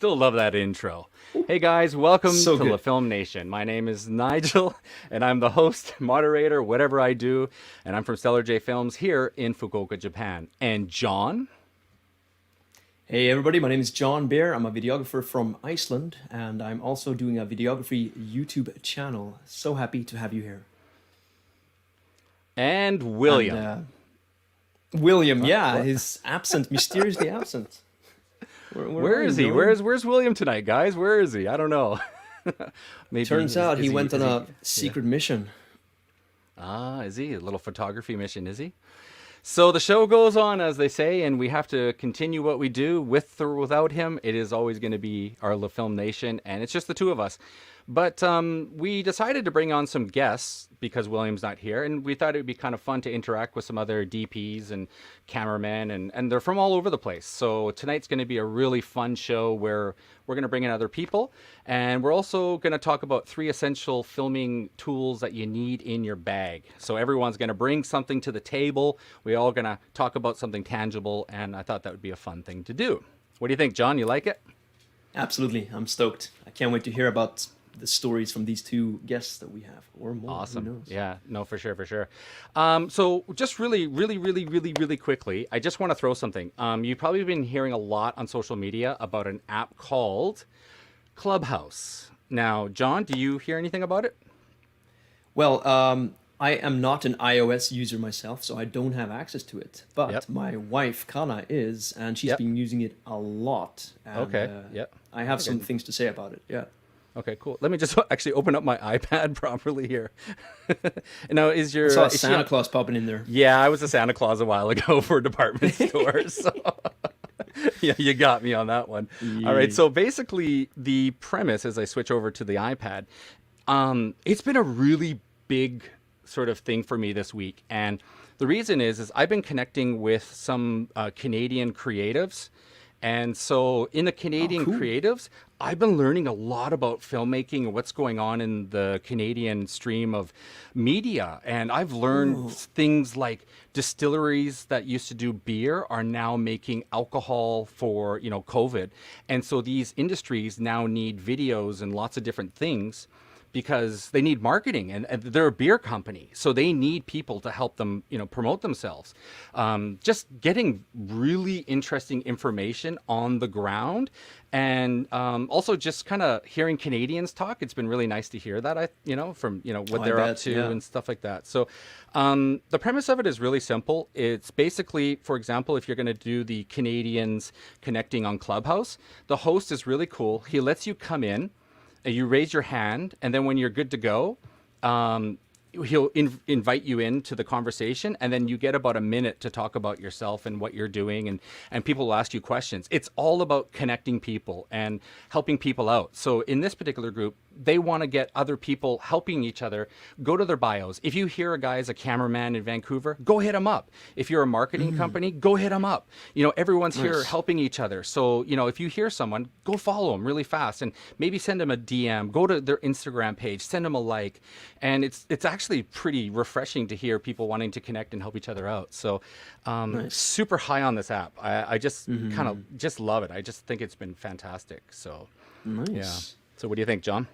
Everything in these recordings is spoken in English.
still love that intro. Hey guys, welcome So to La good. Film Nation. My name is Nigel, and I'm the host, moderator, whatever I do, and I'm from Stellar J Films here in Fukuoka, Japan. And John? Hey everybody, my name is John Bear. I'm a videographer from Iceland, and I'm also doing a videography YouTube channel. So happy to have you here. And And William. William, yeah, What? he's absent, mysteriously absent. Where Where are you, is he? William? Where's William tonight, guys? Where is he? I don't know. Maybe Turns out he is he went on is he a yeah. secret mission. Is he? A little photography mission, is he? So the show goes on, as they say, and we have to continue what we do with or without him. It is always going to be our La Film Nation, and it's just the two of us. But we decided to bring on some guests because William's not here, and we thought it would be kind of fun to interact with some other DPs and cameramen, and they're from all over the place. So tonight's going to be a really fun show where we're going to bring in other people, and we're also going to talk about 3 essential filming tools that you need in your bag. So everyone's going to bring something to the table. We're all going to talk about something tangible, and I thought that would be a fun thing to do. What do you think, John? You like it? Absolutely, I'm stoked. I can't wait to hear about the stories from these two guests that we have, or more, who Awesome. knows? Yeah, no, for sure, for sure. So just really quickly, I just want to throw something. You've probably been hearing a lot on social media about an app called Clubhouse. Now, John, do you hear anything about it? Well, I am not an iOS user myself, so I don't have access to it. Yep. But my wife, Kana, is, and she's Yep. been using it a lot. And Okay. Yep. I have Okay. some things to say about it. Yeah. Okay, cool. Let me just actually open up my iPad properly here. Now, I saw is she Santa on? Claus popping in there. Yeah, I was a Santa Claus a while ago for department stores. So yeah, you got me on that one. All right. Yeah. So basically, the premise as I switch over to the iPad, it's been a really big sort of thing for me this week, and the reason is I've been connecting with some Canadian creatives. And so in the Oh, Canadian cool. creatives, I've been learning a lot about filmmaking and what's going on in the Canadian stream of media. And I've learned Oh, things like distilleries that used to do beer are now making alcohol for, COVID. And so these industries now need videos and lots of different things because they need marketing, and they're a beer company, so they need people to help them promote themselves. Just getting really interesting information on the ground, and also just kind of hearing Canadians talk. It's been really nice to hear that, from what I they're up bet. to Yeah. and stuff like that. So the premise of it is really simple. It's basically, for example, if you're going to do the Canadians connecting on Clubhouse, the host is really cool. He lets you come in, you raise your hand, and then when you're good to go, um, he'll invite you into the conversation, and then you get about a minute to talk about yourself and what you're doing, and people will ask you questions. It's all about connecting people and helping people out. So in this particular group, they want to get other people helping each other. Go to their bios. If you hear a guy is a cameraman in Vancouver, go hit him up. If you're a marketing company, go hit him up. Everyone's here Nice. helping each other. So, if you hear someone, go follow them really fast and maybe send them a DM, go to their Instagram page, send them a like. And it's actually pretty refreshing to hear people wanting to connect and help each other out. So, Nice. super high on this app. I just kind of just love it. I just think it's been fantastic. So, yeah. Nice. So what do you think, John?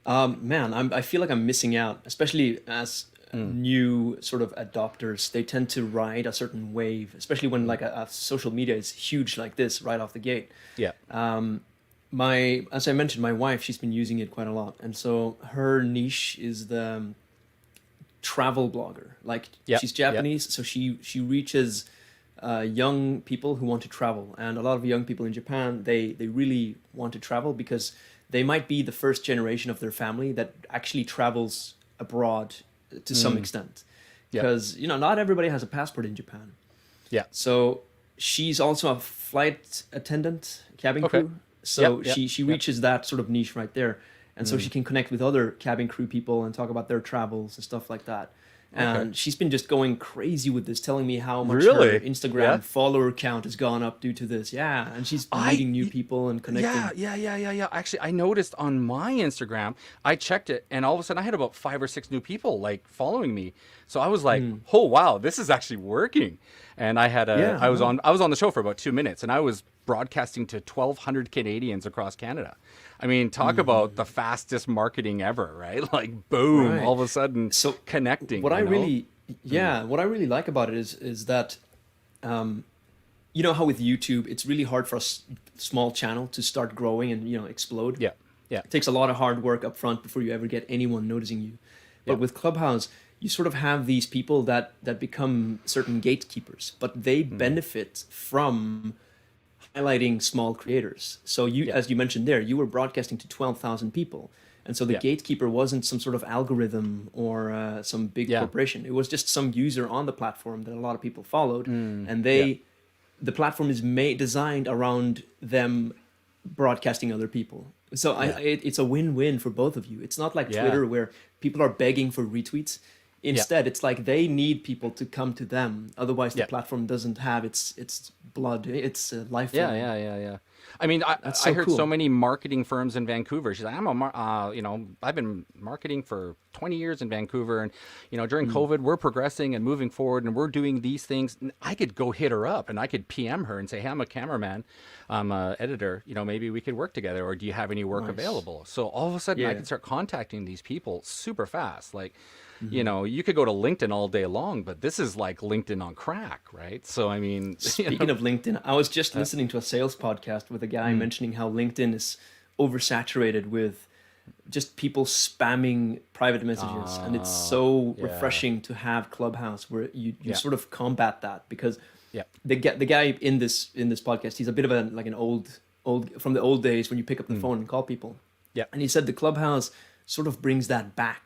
Man, I feel like I'm missing out, especially as new sort of adopters. They tend to ride a certain wave, especially when like a social media is huge like this right off the gate. Yeah. As I mentioned, my wife, she's been using it quite a lot, and so her niche is the travel blogger. Like Yep. she's Yep. Japanese, so she reaches young people who want to travel, and a lot of young people in Japan, they really want to travel because they might be the first generation of their family that actually travels abroad to some extent, Yep. because not everybody has a passport in Japan. Yeah. So she's also a flight attendant, cabin Okay. crew. So Yep. Yep. she Yep. reaches that sort of niche right there. And so she can connect with other cabin crew people and talk about their travels and stuff like that. And she's been just going crazy with this, telling me how much her Really? Instagram Yeah. follower count has gone up due to this. Yeah, and she's meeting new people and connecting. Yeah. Actually, I noticed on my Instagram, I checked it, and all of a sudden I had about 5 or 6 new people like following me. So I was like, "Oh wow, this is actually working." And I had Yeah, I was wow. on the show for about 2 minutes, and I was broadcasting to 1,200 Canadians across Canada. I mean, talk about the fastest marketing ever, right? Like, boom, all Right. of a sudden So connecting, what I you know? really, yeah, what I really like about it is that, um, you know how with YouTube, it's really hard for a small channel to start growing and, you know, explode. Yeah, yeah, It takes a lot of hard work up front before you ever get anyone noticing you. yeah, But with Clubhouse, you sort of have these people that become certain gatekeepers, but they benefit from highlighting small creators. So you, yeah, as you mentioned there, you were broadcasting to 12,000 people. And so the yeah, gatekeeper wasn't some sort of algorithm or some big yeah, corporation. It was just some user on the platform that a lot of people followed, and yeah, the platform is made designed around them broadcasting other people. So yeah, it's a win-win for both of you. It's not like yeah, Twitter where people are begging for retweets. yeah, Instead, it's like they need people to come to them. Otherwise, the yeah. platform doesn't have its blood, its Yeah, lifeline. yeah, yeah, yeah. I mean, That's I so heard so cool. many marketing firms in Vancouver. She's like, you know, I've been marketing for 20 years in Vancouver, and you know, during Mm. COVID, we're progressing and moving forward, and we're doing these things. And I could go hit her up, and I could PM her and say, "Hey, I'm a cameraman, I'm a editor. You know, maybe we could work together, or do you have any work Nice. available?" So all of a sudden, I Yeah. could start contacting these people super fast, like. You Hmm. know, you could go to LinkedIn all day long, but this is like LinkedIn on crack, right? So, I mean, you Speaking know, of LinkedIn, I was just listening to a sales podcast with a guy mm, mentioning how LinkedIn is oversaturated with just people spamming private messages, and it's so yeah, refreshing to have Clubhouse where you yeah, sort of combat that because yeah. the guy in this podcast, he's a bit of a like an old from the old days when you pick up the Mm. phone and call people, Yeah. and he said the Clubhouse sort of brings that back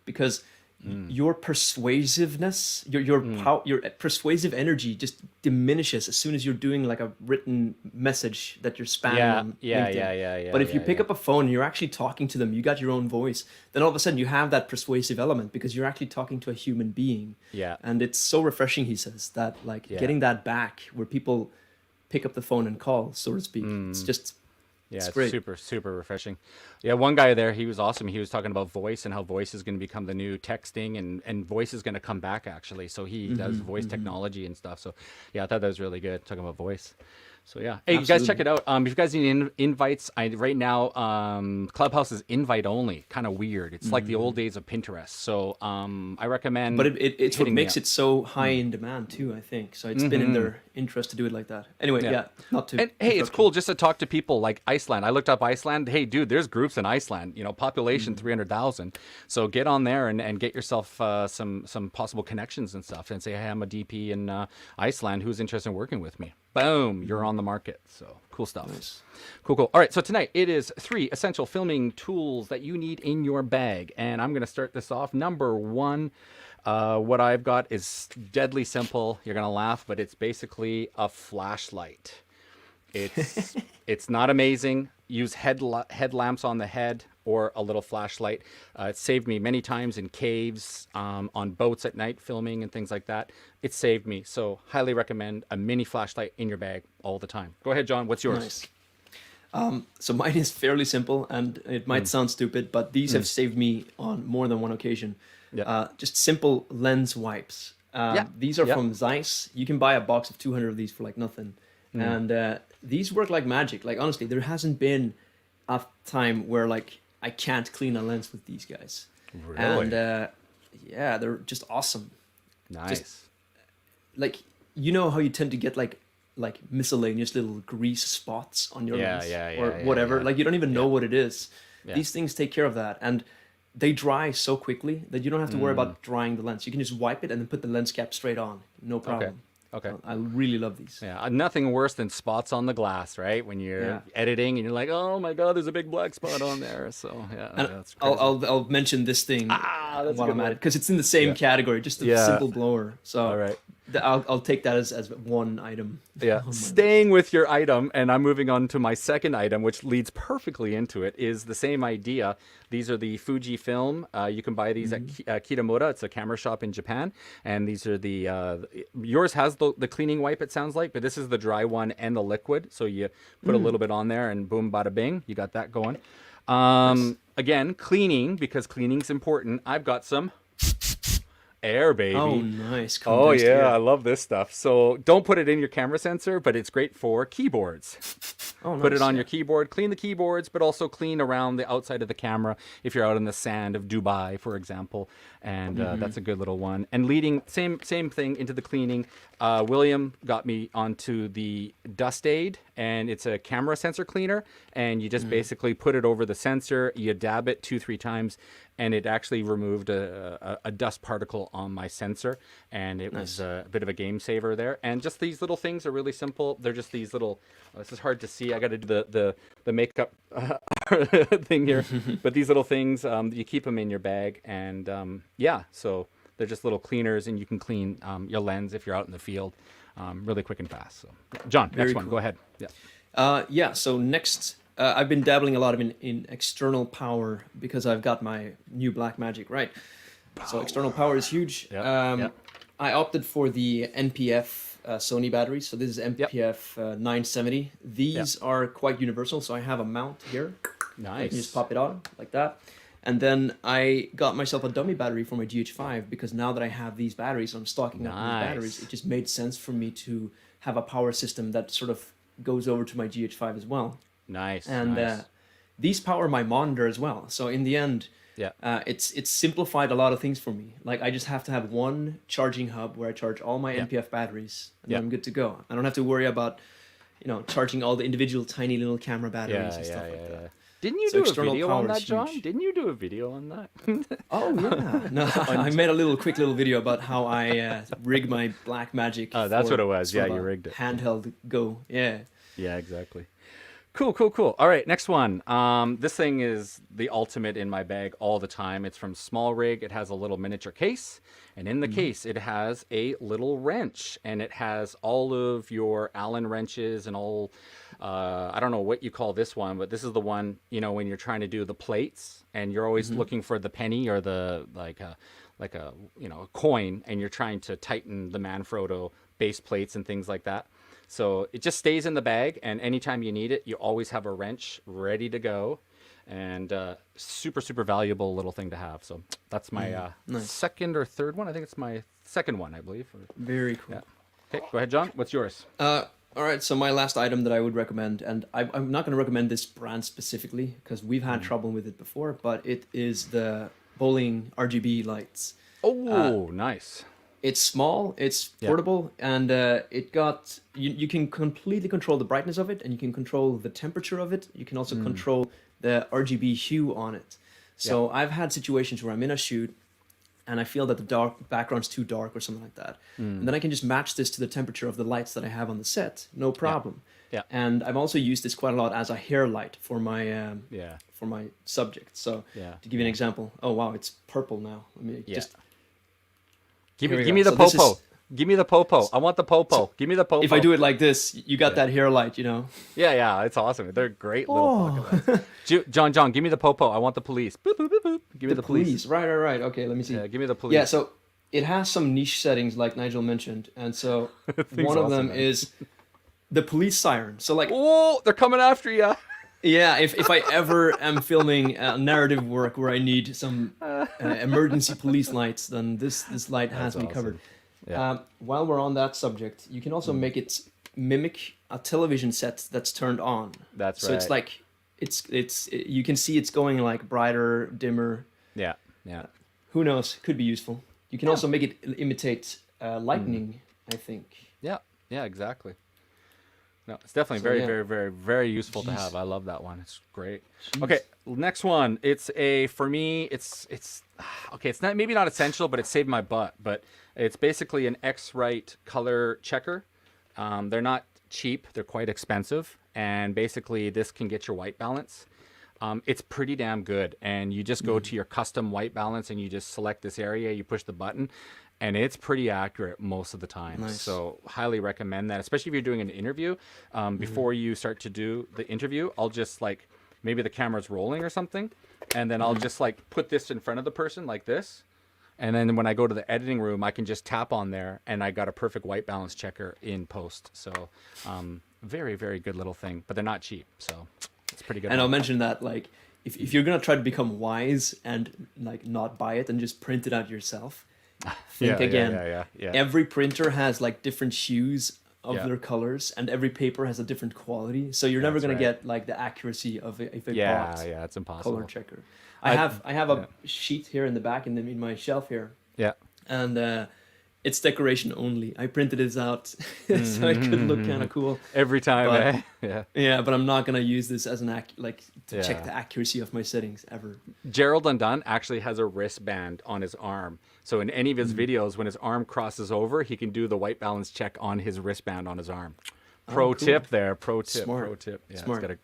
because Mm. your persuasiveness, your Mm. power, your persuasive energy just diminishes as soon as you're doing like a written message that you're spamming Yeah. on Yeah. LinkedIn. Yeah. Yeah. Yeah. But if you Yeah. pick Yeah. up a phone and you're actually talking to them, you got your own voice, then all of a sudden you have that persuasive element because you're actually talking to a human being. Yeah. And it's so refreshing, he says, that like Yeah. getting that back where people pick up the phone and call, so to speak. It's Mm. just, Yeah, it's it's great. super, super refreshing. Yeah, one guy there, he was awesome. He was talking about voice and how voice is going to become the new texting, and voice is going to come back actually. So he does Hmm. voice Hmm. technology and stuff. So yeah, I thought that was really good talking about voice. So yeah, hey, you guys check Absolutely. it out. If you guys need invites, right now Clubhouse is invite only. Kind of weird. It's like the old days of Pinterest. So I But recommend it's what hitting me makes up. it so high in demand too, I think. So it's been in Mm-hmm. their interest to do it like that. Anyway, Yeah. yeah, not to And hey, it's interrupt you. cool just to talk to people like Iceland. I looked up Iceland. Hey, dude, there's groups in Iceland. You know, population 300,000. So get on there and get yourself some possible connections and stuff, and say, hey, I'm a DP in Iceland. Who's interested in working with me? Boom, you're on the market. So cool stuff. Nice. Cool, cool. All right, so tonight it is 3 essential filming tools that you need in your bag, and I'm going to start this off. Number 1, what I've got is deadly simple. You're going to laugh, but it's basically a flashlight. It's it's not amazing. Use headlamps on the head or a little flashlight. It saved me many times in caves, on boats at night, filming and things like that. It saved me. So highly recommend a mini flashlight in your bag all the time. Go ahead, John. What's yours? Nice. So mine is fairly simple, and it might Mm, sound stupid, but these have mm, saved me on more than one occasion. yeah. Just simple lens wipes. Yeah. These are Yeah. from Zeiss. You can buy a box of 200 of these for like nothing, Mm, and these work like magic. Like honestly, there hasn't been a time where like I can't clean a lens with these guys, and really? yeah, they're just awesome. Just Nice. like you know how you tend to get like miscellaneous little grease spots on your Yeah, lens yeah, or yeah, yeah, whatever, yeah. like you don't even know Yeah. what it is. Yeah. These things take care of that, and they dry so quickly that you don't have to worry Mm, about drying the lens. You can just wipe it and then put the lens cap straight on, no okay. problem. Okay. I really love these. Yeah, nothing worse than spots on the glass, right? When Yeah. you're editing and you're like, "Oh my God, there's a big black spot on there." So yeah, And that's I'll, crazy. I'll mention this thing That's a while good I'm at one. it because it's in the same Yeah. category, just a Yeah. simple blower. All So right. I'll take that as one item Yeah. on my Staying list. with your item, and I'm moving on to my second item, which leads perfectly into it, is the same idea. These are the Fuji film. You can buy these at Kitamura. It's a camera shop in Japan. And these are yours has the cleaning wipe, it sounds like, but this is the dry one and the liquid. So you put a little bit on there and boom, bada bing, you got that going. Nice. Again, cleaning, because cleaning's important. I've got some Air, baby. Oh, nice. Oh Condensed yeah, air. I love this stuff. So don't put it in your camera sensor, but it's great for keyboards. Oh, Put it nice. on Yeah. your keyboard, clean the keyboards, but also clean around the outside of the camera if you're out in the sand of Dubai, for example. And that's a good little one. And leading, same thing into the cleaning. William got me onto the Dust Aid, and it's a camera sensor cleaner. And you just basically put it over the sensor, you dab it 2-3 times, and it actually removed a dust particle on my sensor, and it was a bit of a game saver there. And just these little things are really simple. They're just these little. This is hard to see. I got to do the makeup thing here, but these little things, you keep them in your bag, and yeah, so they're just little cleaners, and you can clean your lens if you're out in the field, really quick and fast. So, John, Very next one, cool. go ahead. Yeah. Yeah. So next, I've been dabbling a lot in external power because I've got my new Blackmagic, right? So external power is huge. Yep, yep. I opted for the NPF Sony batteries. So this is NPF 970. These are quite universal. So I have a mount here. I can just Nice. pop it on like that. And then I got myself a dummy battery for my GH5 because now that I have these batteries, I'm stocking up these batteries. Nice. It just made sense for me to have a power system that sort of goes over to my GH5 as well. Nice. And nice. these power my monitor as well. So in the end, Yeah. it's simplified a lot of things for me. Like I just have to have one charging hub where I charge all my Yeah. NPF batteries, and Yeah. then I'm good to go. I don't have to worry about, charging all the individual tiny little camera batteries Yeah, and yeah, stuff yeah, like that. yeah. Didn't you So do a external video power on is that, John? huge. Didn't you do a video on that? Oh yeah, no, I made a quick little video about how I rig my Blackmagic. Oh, that's for what it was. sort Yeah, of you a rigged it. handheld go. Yeah. Yeah, exactly. Cool, cool, cool. All right, next one. This thing is the ultimate in my bag all the time. It's from Small Rig. It has a little miniature case, and in the case, it has a little wrench, and it has all of your Allen wrenches and all. I don't know what you call this one, but this is the one when you're trying to do the plates, and you're always looking for the penny or the a coin, and you're trying to tighten the Manfrotto base plates and things like that. So it just stays in the bag, and anytime you need it, you always have a wrench ready to go, and super, super valuable little thing to have. So that's my nice. second or third one. I think it's my second one, I believe. Very cool. Yeah. Okay, go ahead, John. What's yours? All right, so my last item that I would recommend, and I'm not going to recommend this brand specifically because we've had trouble with it before, but it is the bowling RGB lights. Oh, nice. It's small, it's portable, and you can completely control the brightness of it, and you can control the temperature of it. You can also control the RGB hue on it. So I've had situations where I'm in a shoot, and I feel that the background's too dark or something like that. And then I can just match this to the temperature of the lights that I have on the set, no problem. Yeah. And I've also used this quite a lot as a hair light for my Yeah. for my subject. So Yeah. to give you an example, oh wow, it's purple now. Let me Yeah. just Give Here we me go. the So this popo. is- Give me the popo. I want the popo. Give me the popo. if I do it like this, you got that hair light, Yeah, yeah, it's awesome. They're great little Oh. pocket lights. John, give me the popo. I want the police. Boop, boop, boop, boop. Give me the police. Right. Okay, let me see. Yeah, give me the police. Yeah, so it has some niche settings like Nigel mentioned, and so Thing's one of awesome, them man. is the police siren. So like, Oh, they're coming after you. yeah, if I ever am filming narrative work where I need some emergency police lights, then this light has me awesome. covered. Yeah. While we're on that subject, you can also make it mimic a television set that's turned on. That's So it's right. like you can see it's going like brighter, dimmer. Yeah, yeah. Who knows? Could be useful. You can also make it imitate lightning, I think. Yeah, yeah, exactly. No, it's definitely So, very, yeah. very, very, very useful to Jeez. have. I love that one. It's great. Jeez. Okay, next one. For me, it's okay. It's not maybe not essential, but it saved my butt. But it's basically an X-Rite color checker. They're not cheap. They're quite expensive, and basically this can get your white balance. It's pretty damn good, and you just go to your custom white balance, and you just select this area. You push the button, and it's pretty accurate most of the time. Nice. So highly recommend that, especially if you're doing an interview. Before you start to do the interview, I'll just like maybe the camera's rolling or something, and then I'll just like put this in front of the person like this. And then when I go to the editing room, I can just tap on there, and I got a perfect white balance checker in post. So very, very good little thing, but they're not cheap. So it's pretty good. And I'll mention that like if you're gonna try to become wise and like not buy it and just print it out yourself, Think again. Yeah. Every printer has like different hues of Yeah. their colors, and every paper has a different quality. So you're never That's gonna right. get like the accuracy of if a Yeah, bought yeah, it's color impossible. checker. I- I have yeah. a sheet here in the back in my shelf here, Yeah. and it's decoration only. I printed it out so it could look kind of cool. Every time, But eh? Yeah. yeah, but I'm not gonna use this as an to check Yeah. the accuracy of my settings ever. Gerald Undone actually has a wristband on his arm. So in any of his videos, when his arm crosses over, he can do the white balance check on his wristband on his arm. Pro cool. tip there. Pro tip. Smart. Pro tip. Yeah, Smart.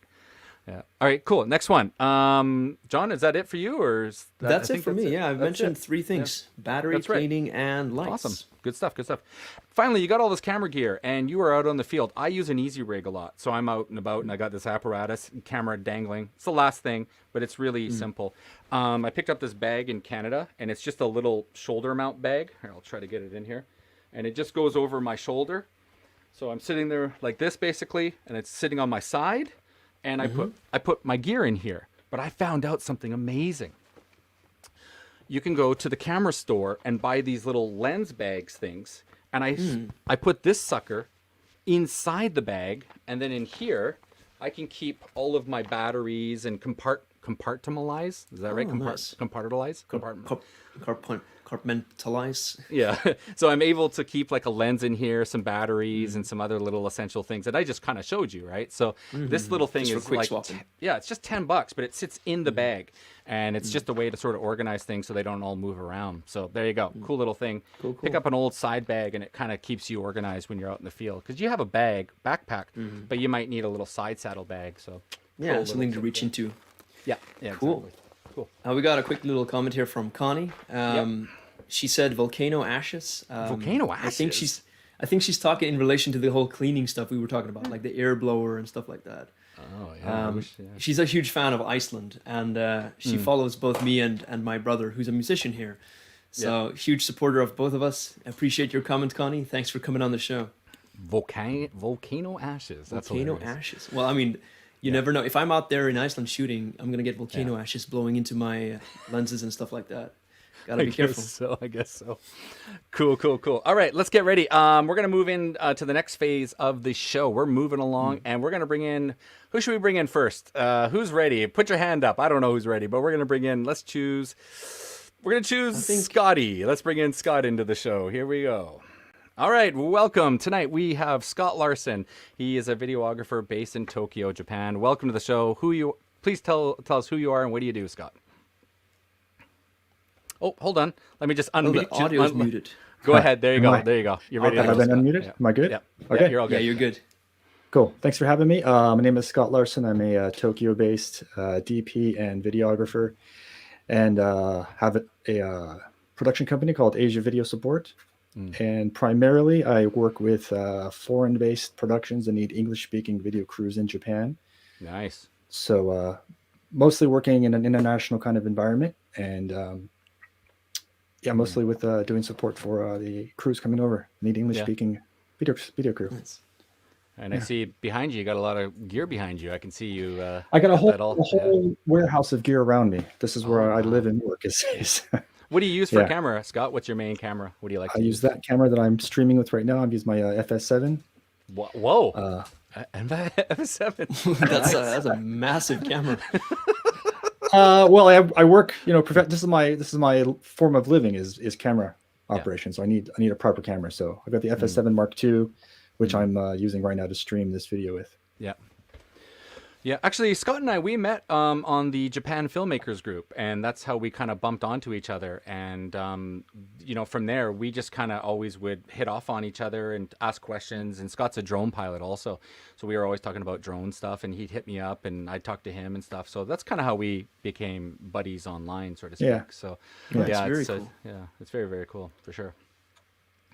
yeah. All right, cool. Next one. John, is that it for you, or is that, That's I it think for me. it. Yeah, I've That's mentioned it. 3 things: battery, That's right. cleaning, and lights. Awesome. Good stuff. Good stuff. Finally, you got all this camera gear and you are out on the field. I use an easy rig a lot. So I'm out and about and I got this apparatus, camera dangling. It's the last thing, but it's really simple. I picked up this bag in Canada and it's just a little shoulder mount bag. Here, I'll try to get it in here. And it just goes over my shoulder. So I'm sitting there like this basically, and it's sitting on my side. And I put my gear in here. But I found out something amazing. You can go to the camera store and buy these little lens bags things. And I put this sucker inside the bag. And then in here, I can keep all of my batteries and compartmentalize. Is that right? Nice. Compartmentalize? Compartmentalize. Yeah. So I'm able to keep like a lens in here, some batteries, and some other little essential things that I just kind of showed you, right? So this little thing Just for is quick like, swapping. yeah, it's just $10, but it sits in the bag, and it's just a way to sort of organize things so they don't all move around. So there you go, cool little thing. Cool. Pick up an old side bag, and it kind of keeps you organized when you're out in the field because you have a backpack, but you might need a little side saddle bag. So Yeah, cool something little to tip reach there. into. Yeah, Cool. exactly. Cool. We got a quick little comment here from Connie. She said volcano ashes. Volcano I think she's talking in relation to the whole cleaning stuff we were talking about, like the air blower and stuff like that. Oh yeah. She's a huge fan of Iceland, and she follows both me and my brother, who's a musician here. So huge supporter of both of us. Appreciate your comment, Connie. Thanks for coming on the show. Volcano ashes. That's Volcano hilarious. ashes. Well, I mean, you never know. If I'm out there in Iceland shooting, I'm gonna get volcano ashes blowing into my lenses and stuff like that. Gotta be careful. I guess so. Cool. All right, let's get ready. We're gonna move in to the next phase of the show. We're moving along, and we're gonna bring in. Who should we bring in first? Who's ready? Put your hand up. I don't know who's ready, but we're gonna bring in. Let's choose. We're gonna choose Scotty. Let's bring in Scott into the show. Here we go. All right, welcome. Tonight we have Scott Larson. He is a videographer based in Tokyo, Japan. Welcome to the show. Please tell us who you are and what do you do, Scott? Oh, hold on. Let me just unmute The you. audio is muted. Go ahead. There you go. Am I- There you go. You're ready Have to I go, been Scott. unmuted? Yeah. Am I good? Yeah. Okay. Yeah, you're all good. Yeah, you're good. Cool. Thanks for having me. My name is Scott Larson. I'm a Tokyo-based DP and videographer, and have a production company called Asia Video Support. And primarily, I work with foreign-based productions that need English-speaking video crews in Japan. Nice. So mostly working in an international kind of environment, and mostly with doing support for the crews coming over, need English-speaking video crew. Nice. And I see behind you, you got a lot of gear behind you. I can see you. I got a that all- whole warehouse of gear around me. This is where I live and work. What do you use for Yeah. camera, Scott? What's your main camera? What do you like to I use that camera that I'm streaming with right now. I've used my FS7. Whoa. FS7. That's a massive camera. Well, I work. This is my form of living is camera operation. So I need a proper camera. So I've got the FS7 Mark II, which I'm using right now to stream this video with. Yeah. Yeah, actually, Scott and I, we met on the Japan Filmmakers group, and that's how we kind of bumped onto each other. And, from there, we just kind of always would hit off on each other and ask questions. And Scott's a drone pilot also. So we were always talking about drone stuff, and he'd hit me up, and I'd talk to him and stuff. So that's kind of how we became buddies online, so to speak. Yeah. So, That's yeah, very it's, cool. it's very, very cool, for sure.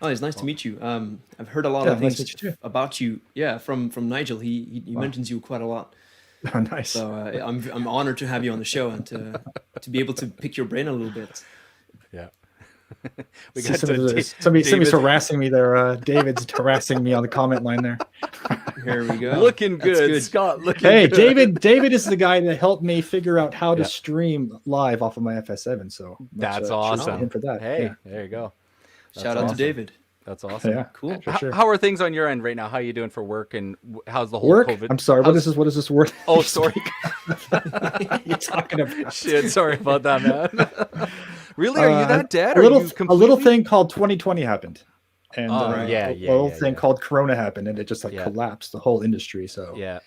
Oh, it's nice to meet you. I've heard a lot Yeah, of nice things to meet you too. about you. Yeah, from Nigel. He mentions you quite a lot. Oh, nice. So I'm honored to have you on the show and to be able to pick your brain a little bit. Yeah. Somebody's David. harassing me there. David's harassing me on the comment line there. Here we go. Looking That's good, Scott. Looking Hey, good. David is the guy that helped me figure out how to Yeah. stream live off of my FS7. So That's shout out to awesome. him for that. Hey, Yeah. there you go. Shout out to awesome. David. That's awesome. Yeah, Cool. for sure. How are things on your end right now? How are you doing for work, and how's the whole Work? COVID? I'm sorry. What is this word? Oh, sorry. You're talking about? Shit, sorry about that, man. Really? Are you that dead? A Are little, you a completely... little thing called 2020 happened, and Oh, yeah, a yeah, little yeah, thing yeah. called Corona happened, and it just like Yeah. collapsed the whole industry. So Yeah.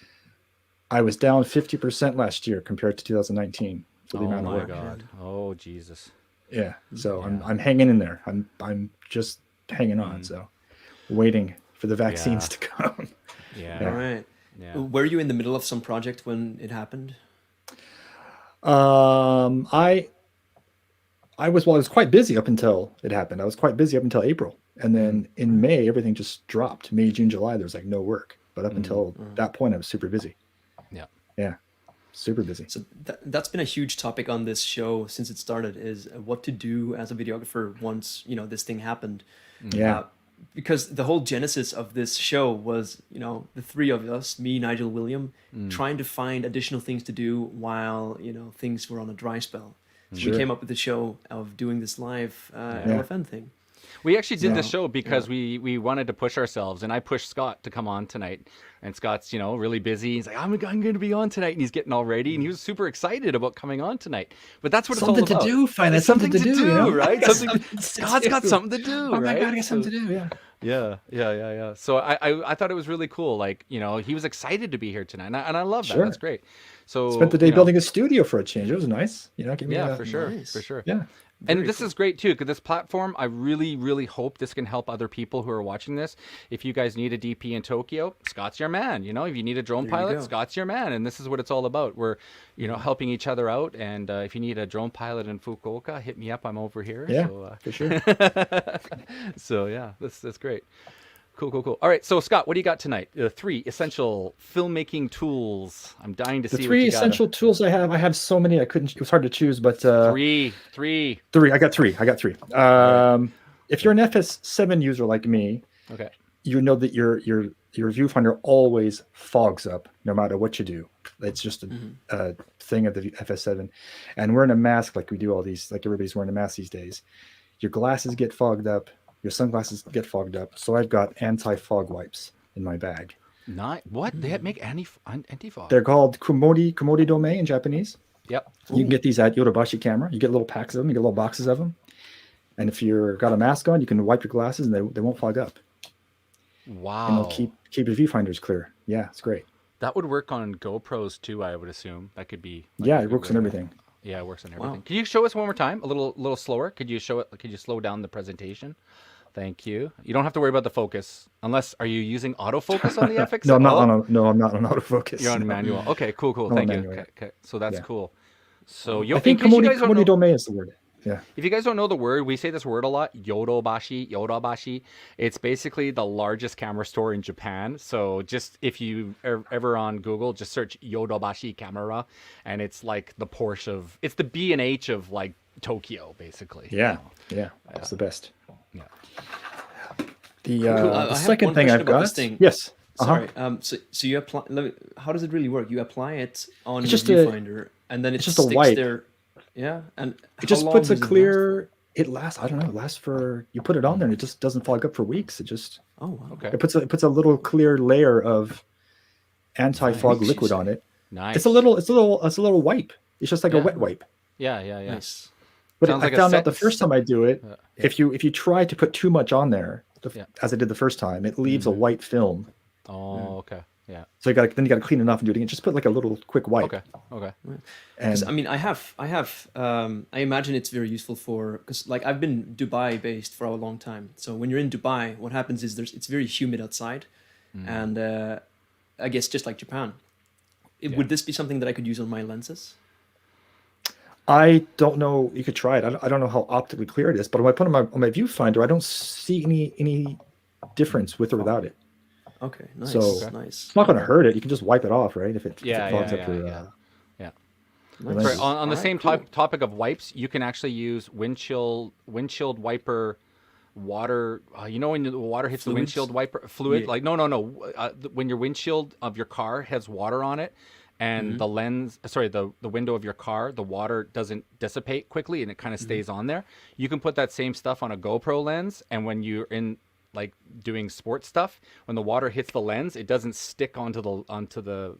I was down 50% last year compared to 2019 for the Oh amount of my work. God. Oh Jesus. Yeah, so Yeah. I'm hanging in there. I'm just hanging on. So waiting for the vaccines Yeah. to come. Yeah. All right. Yeah. Were you in the middle of some project when it happened? I was quite busy up until it happened. I was quite busy up until April, and then in May everything just dropped. May, June, July there was like no work. But up until that point, I was super busy. Yeah. Yeah, super busy. So that's been a huge topic on this show since it started, is what to do as a videographer once, this thing happened. Yeah. Because the whole genesis of this show was, the three of us, me, Nigel, William, trying to find additional things to do while, things were on a dry spell. So Sure. we came up with the show of doing this live LFN thing. We actually did this Yeah. show because we wanted to push ourselves, and I pushed Scott to come on tonight. And Scott's, really busy. He's like, I'm going to be on tonight, and he's getting all ready, and he was super excited about coming on tonight. But that's what Something it's all about. to do, find It's something to do, right? Something Scott's got something to do, Oh my right? God, I got something to do. Yeah. Yeah. So I thought it was really cool. Like, he was excited to be here tonight, and I love that. Sure. That's great. So Spent the day building a studio for a change. It was nice. Give me Yeah, for sure, Nice. for sure. Yeah. And this is great too, because this platform, I really, really hope this can help other people who are watching this. If you guys need a DP in Tokyo, Scott's your man. If you need a drone There you pilot, go. Scott's your man. And this is what it's all about. We're, helping each other out. And if you need a drone pilot in Fukuoka, hit me up. I'm over here. Yeah, So, for sure. so yeah, that's great. Cool. All right, so Scott, what do you got tonight? 3 essential filmmaking tools. I'm dying to The see what 3 you got. essential tools I have so many I couldn't. It was hard to choose, but Three. 3. I got 3. If you're an FS7 user like me, Okay. you know that your viewfinder always fogs up no matter what you do. It's just a thing of the FS7, and wearing a mask like we do all these, like everybody's wearing a mask these days. Your glasses get fogged up. Your sunglasses get fogged up. So I've got anti-fog wipes in my bag. What? They make anti-fog. They're called Komodi Dome in Japanese. Yep. You can get these at Yodobashi Camera. You get little packs of them. You get little boxes of them. And if you're got a mask on, you can wipe your glasses and they won't fog up. Wow. And they'll keep your viewfinders clear. Yeah, it's great. That would work on GoPros too, I would assume. That could be. Yeah, it works on everything. Yeah, it works on everything. Wow. Can you show us one more time? A little slower. Could you show it? Could you slow down the presentation? Thank you. You don't have to worry about the focus, unless are you using autofocus on the FX? No, I'm not on autofocus. You're on manual. Okay, cool. No, Thank you. manual, yeah. Okay, so that's Yeah. cool. So I think in case you guys don't know- Komodi Dome is the word. Yeah. If you guys don't know the word, we say this word a lot, Yodobashi. It's basically the largest camera store in Japan. So just if you are ever on Google, just search Yodobashi camera, and it's like the Porsche of, it's the B&H of like Tokyo, basically. Yeah. That's the best. Yeah. The, Cool. I the have second one thing question I've about got. this thing. Yes. Sorry. So you apply. How does it really work? You apply it on your just a- viewfinder, and then it just a sticks wipe. there. Yeah, and It just how puts a long does it last? clear. It lasts. I don't know. It lasts for. You put it on there, and it just doesn't fog up for weeks. It just. Oh, wow. Okay. It puts a little clear layer of anti-fog Nice. liquid on it. Nice. It's a little wipe. It's just like a Yeah. wet wipe. Yeah. Nice. But Sounds I like a found out the sentence. first time I do it, if you try to put too much on there, Yeah. as I did the first time, it leaves a white film. Oh, okay. Yeah. So you got to clean it off and do it again. Just put like a little quick wipe. Okay. And 'Cause, I mean, I imagine it's very useful because like I've been Dubai based for a long time. So when you're in Dubai, what happens is it's very humid outside, and I guess just like Japan. Would this be something that I could use on my lenses? I don't know. You could try it. I don't know how optically clear it is, but when I put it on my viewfinder, I don't see any difference with or without it. Okay, nice, So- nice. It's not going to hurt it. You can just wipe it off, right? If it Yeah, fogs yeah, up your. yeah. Nice. Sorry, on the Alright, same cool. topic of wipes, you can actually use windshield wiper water. When the water hits the Fluids? windshield wiper fluid, Yeah. like no. When your windshield of your car has water on it, and the lens, sorry, the window of your car, the water doesn't dissipate quickly and it kind of stays on there. You can put that same stuff on a GoPro lens, and when you're in like doing sports stuff, when the water hits the lens, it doesn't stick onto the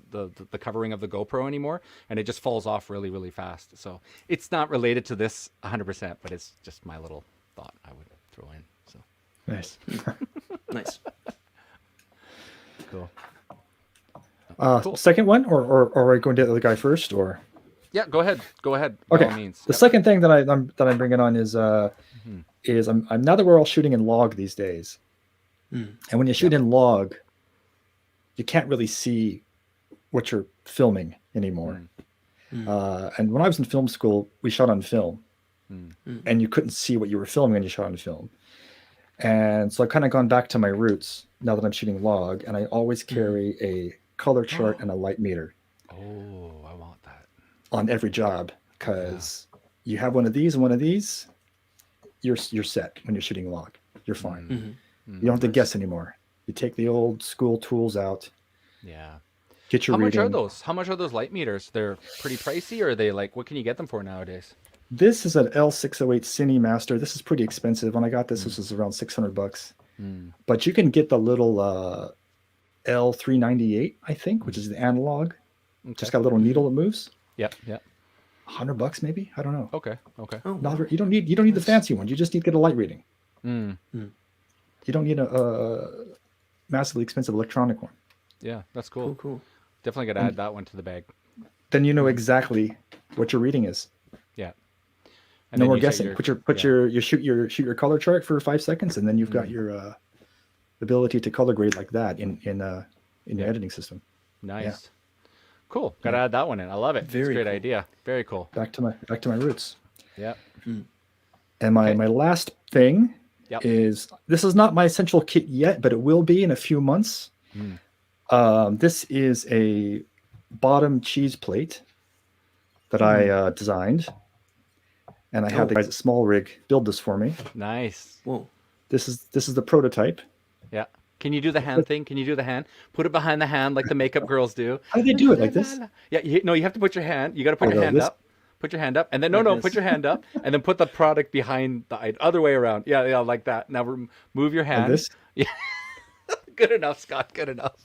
covering of the GoPro anymore, and it just falls off really, really fast. So it's not related to this 100%, but it's just my little thought I would throw in. So Nice. Nice. cool. Cool. Second one, or are we going to the other guy first, or? Yeah, go ahead. Go ahead. By Okay. all means. The second thing that I'm bringing on is I'm now that we're all shooting in log these days, and when you shoot in log, you can't really see what you're filming anymore. And when I was in film school, we shot on film, and you couldn't see what you were filming when you shot on film. And so I've kind of gone back to my roots now that I'm shooting log, and I always carry a color chart and a light meter Oh, I want that. on every job, because you have one of these and one of these, you're set when you're shooting log. You're fine. You don't have to guess anymore. You take the old school tools out, Yeah. get your How much reading. are those? How much are those light meters? They're pretty pricey, or are they like, what can you get them for nowadays? This is an L608 Cine Master. This is pretty expensive. When I got this, this was around $600. But you can get the little L398, I think, which is the analog. Just got a little needle that moves. Yep. Yep. $100 maybe. I don't know. Okay. Okay. Oh, You don't need the fancy one. You just need to get a light reading. You don't need a massively expensive electronic one. Yeah, that's cool. cool. Definitely got to add that one to the bag. Then you know exactly what your reading is. Yeah. And No then more you say guessing. your- You shoot your color chart for 5 seconds, and then you've got your ability to color grade like that in your editing system. Nice. Cool. Got to add that one in. I love it. It's a Very great cool. idea. Very cool. Back to my roots. Yeah. And my last thing Yep. is, this is not my essential kit yet, but it will be in a few months. This is a bottom cheese plate that I designed, and I had the guys at Small Rig build this for me. Nice. Whoa. This is the prototype. Yeah. Can you do the hand thing? Can you do the hand? Put it behind the hand like the makeup girls do. How do they do it like this? Yeah. You have to put your hand. You got to put your hand this? up. Put your hand up, and then no, Like put this. your hand up, and then put the product behind the other way around. Yeah, like that. Now move your hand. Like this? Yeah. Good enough, Scott. Good enough.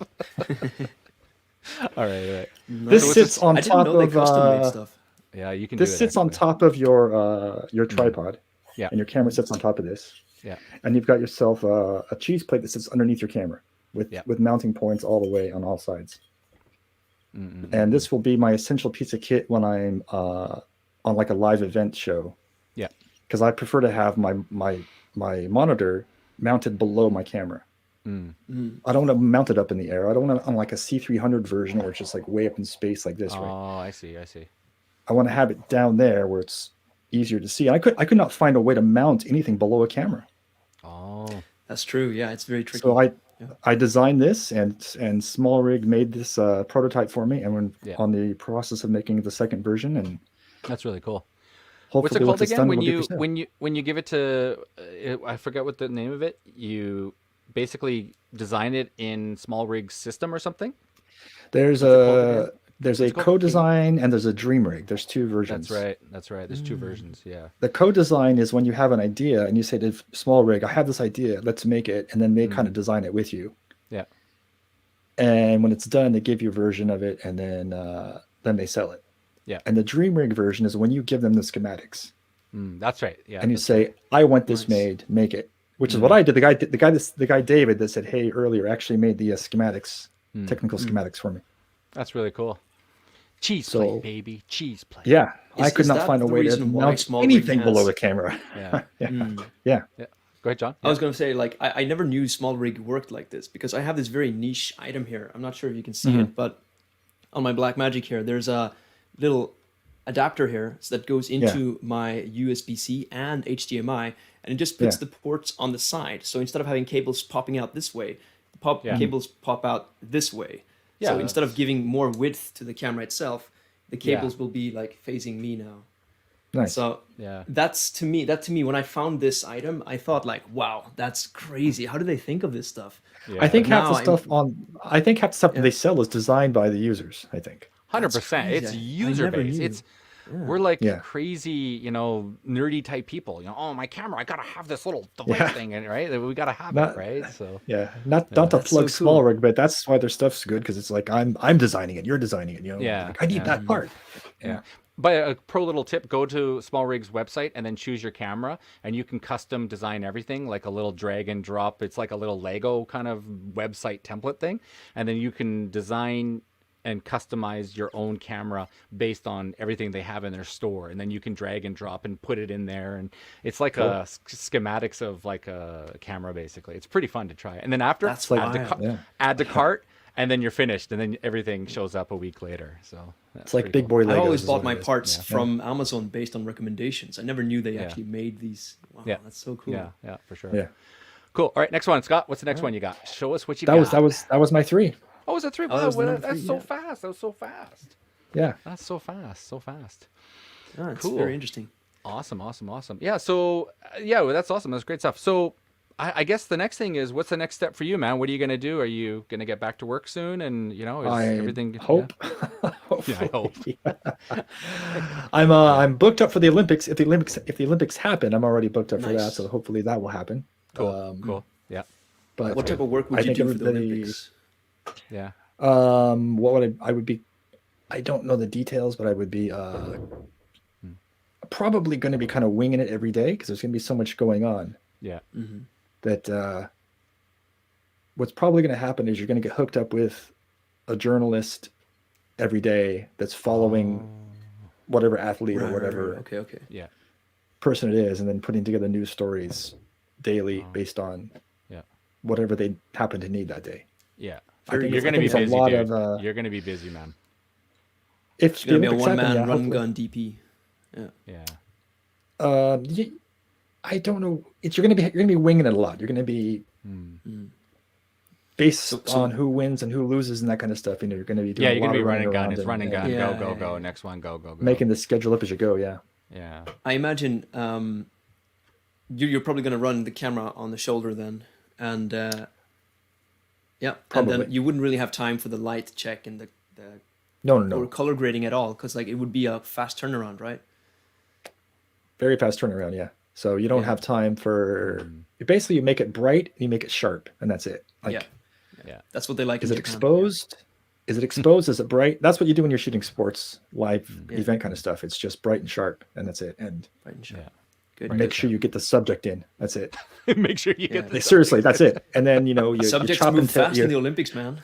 All right. This So sits on I didn't top know they of custom made stuff. Yeah, you can. this do it, sits on actually. top of your tripod. Yeah. And your camera sits on top of this. Yeah. And you've got yourself a cheese plate that sits underneath your camera with mounting points all the way on all sides. And this will be my essential piece of kit when I'm on like a live event show. Yeah. Because I prefer to have my monitor mounted below my camera. I don't want to mount it up in the air. I don't want it on like a C300 version where it's just like way up in space like this, right? Oh, I see. I want to have it down there where it's easier to see. I could not find a way to mount anything below a camera. Oh, That's true. Yeah, it's very tricky. So I designed this, and Small Rig made this prototype for me, and we're on the process of making the second version, and that's really cool. hopefully What's it called once it's again? done, When it'll be you for sale. when you give it to, I forget what the name of it. You basically design it in Small Rig's system or something. There's What's it called again? there's a What's it called? co-design and there's a dream rig. There's two versions. That's right. There's two versions. Yeah. The co-design is when you have an idea and you say to Small Rig, I have this idea, let's make it, and then they kind of design it with you. Yeah. And when it's done, they give you a version of it, and then they sell it. Yeah. And the dream rig version is when you give them the schematics. That's right. Yeah. And you that's say, I want this Nice. made, make it. Which is what I did. The guy David that said hey earlier actually made the schematics, technical schematics for me. That's really cool. Cheese So- plate, baby. Cheese plate. Yeah, I Is could not that find a the way to reason why mount Small Rig anything has- below the camera. Yeah. Yeah. Yeah. Go ahead, John. I was going to say, like, I never knew Small Rig worked like this because I have this very niche item here. I'm not sure if you can see it, but on my Blackmagic here, there's a little adapter here that goes into my USB-C and HDMI, and it just puts the ports on the side. So instead of having cables popping out this way, cables pop out this way. So Yeah. instead of giving more width to the camera itself, the cables will be like facing me now. Nice. So Yeah. that to me, when I found this item, I thought like, wow, that's crazy. How do they think of this stuff? Yeah. I think half the Now stuff that they sell is designed by the users, I think. 100%. It's crazy. I user never base. knew. It's we're like Yeah. crazy, nerdy type people. Oh, my camera, I gotta have this little device Yeah. thing, right? We gotta have it, Not right? So not to That's plug so cool. small rig, but that's why their stuff's good because it's like I'm designing it, you're designing it. Yeah, Like, I need yeah. that part. yeah. But a pro little tip: go to Small Rig's website and then choose your camera, and you can custom design everything like a little drag and drop. It's like a little Lego kind of website template thing, and then you can design and customize your own camera based on everything they have in their store, and then you can drag and drop and put it in there, and it's like a schematics of like a camera basically. It's pretty fun to try. And then after That's like- wild. add to cart, and then you're finished, and then everything shows up a week later. So It's like big boy Legos. I always is bought what my it is. parts Yeah. from Amazon based on recommendations. I never knew they actually made these. Wow, Yeah. that's so cool. Yeah, for sure. Yeah. Cool. All right, next one, Scott. What's the next one you got? Show us what you That got. was my 3. Oh, was it 3? Oh, that Wow, was the number that's 3, so yeah. fast. That was so fast. Yeah. That's so fast. So fast. Oh, it's Cool. very interesting. Awesome. Yeah. So, well, that's awesome. That's great stuff. So, I guess the next thing is, what's the next step for you, man? What are you going to do? Are you going to get back to work soon? And, is I everything. hope. Yeah, I hope. I'm booked up for the Olympics. If the Olympics happen, I'm already booked up for that. Nice. So hopefully that will happen. Cool. Cool. Yeah. But What type of work I would you think do for the everybody- Olympics? Yeah. What would I would be? I don't know the details, but I would be probably going to be kind of winging it every day because there's going to be so much going on Yeah. that what's probably going to happen is you're going to get hooked up with a journalist every day that's following whatever athlete or whatever Okay. Yeah. person it is, and then putting together news stories daily based on Yeah. whatever they happen to need that day. Yeah. I think You're it's- going I to be think it's a busy, lot dude. of, You're going to be busy, man. If It's gonna be a Olympics happen, one-man yeah, run hopefully. gun DP. Yeah. I don't know. You're gonna be winging it a lot. You're gonna be based So- on who wins and who loses and that kind of stuff. You're gonna be doing Yeah, a you're going lot to be of running gun. around It's and, running gun. Yeah, Go, yeah, go. yeah. Next one, go. making the schedule up as you go. Yeah. Yeah. I imagine you're probably going to run the camera on the shoulder then, and and Probably. then you wouldn't really have time for the light check and the No, or color grading at all because like it would be a fast turnaround, right? Very fast turnaround. Yeah. So you don't Yeah. have time for. Basically, you make it bright and you make it sharp, and that's it. Like, Yeah. Yeah. That's what they like. is in it Japan. exposed? Is it exposed? Is it bright? That's what you do when you're shooting sports, live Yeah. event kind of stuff. It's just bright and sharp, and that's it. And Right and sharp. Yeah. Good. make sure you get the subject in. That's it. Make sure you Yeah. get this. Seriously, that's it. And then you Subjects chop move and tail. fast in the Olympics, man.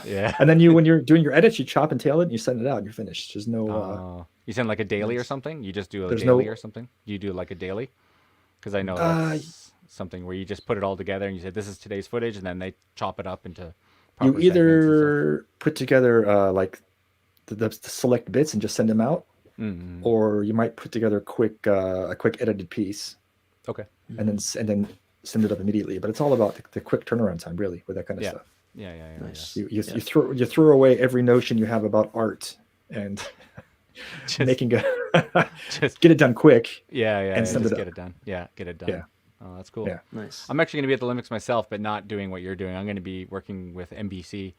Yeah. And then when you're doing your edits, you chop and tail it, and you send it out, and you're finished. There's no. You send like a daily or something? You just do a There's daily no- or something? You do like a daily? Because I know Uh, that's something where you just put it all together and you say, this is today's footage, and then they chop it up into You proper segments and either put together like the select bits and just send them out, stuff. Mhm. or you might put together a quick edited piece Okay. and then send it up immediately. But it's all about the quick turnaround time, really, with that kind of Yeah. stuff. Yeah. Nice. You throw away every notion you have about art and Just, making just get it done quick. yeah, and send just it get up. it done. Yeah, get it done. Yeah. Oh, that's cool. Yeah. Nice. I'm actually going to be at the Olympics myself, but not doing what you're doing. I'm going to be working with NBC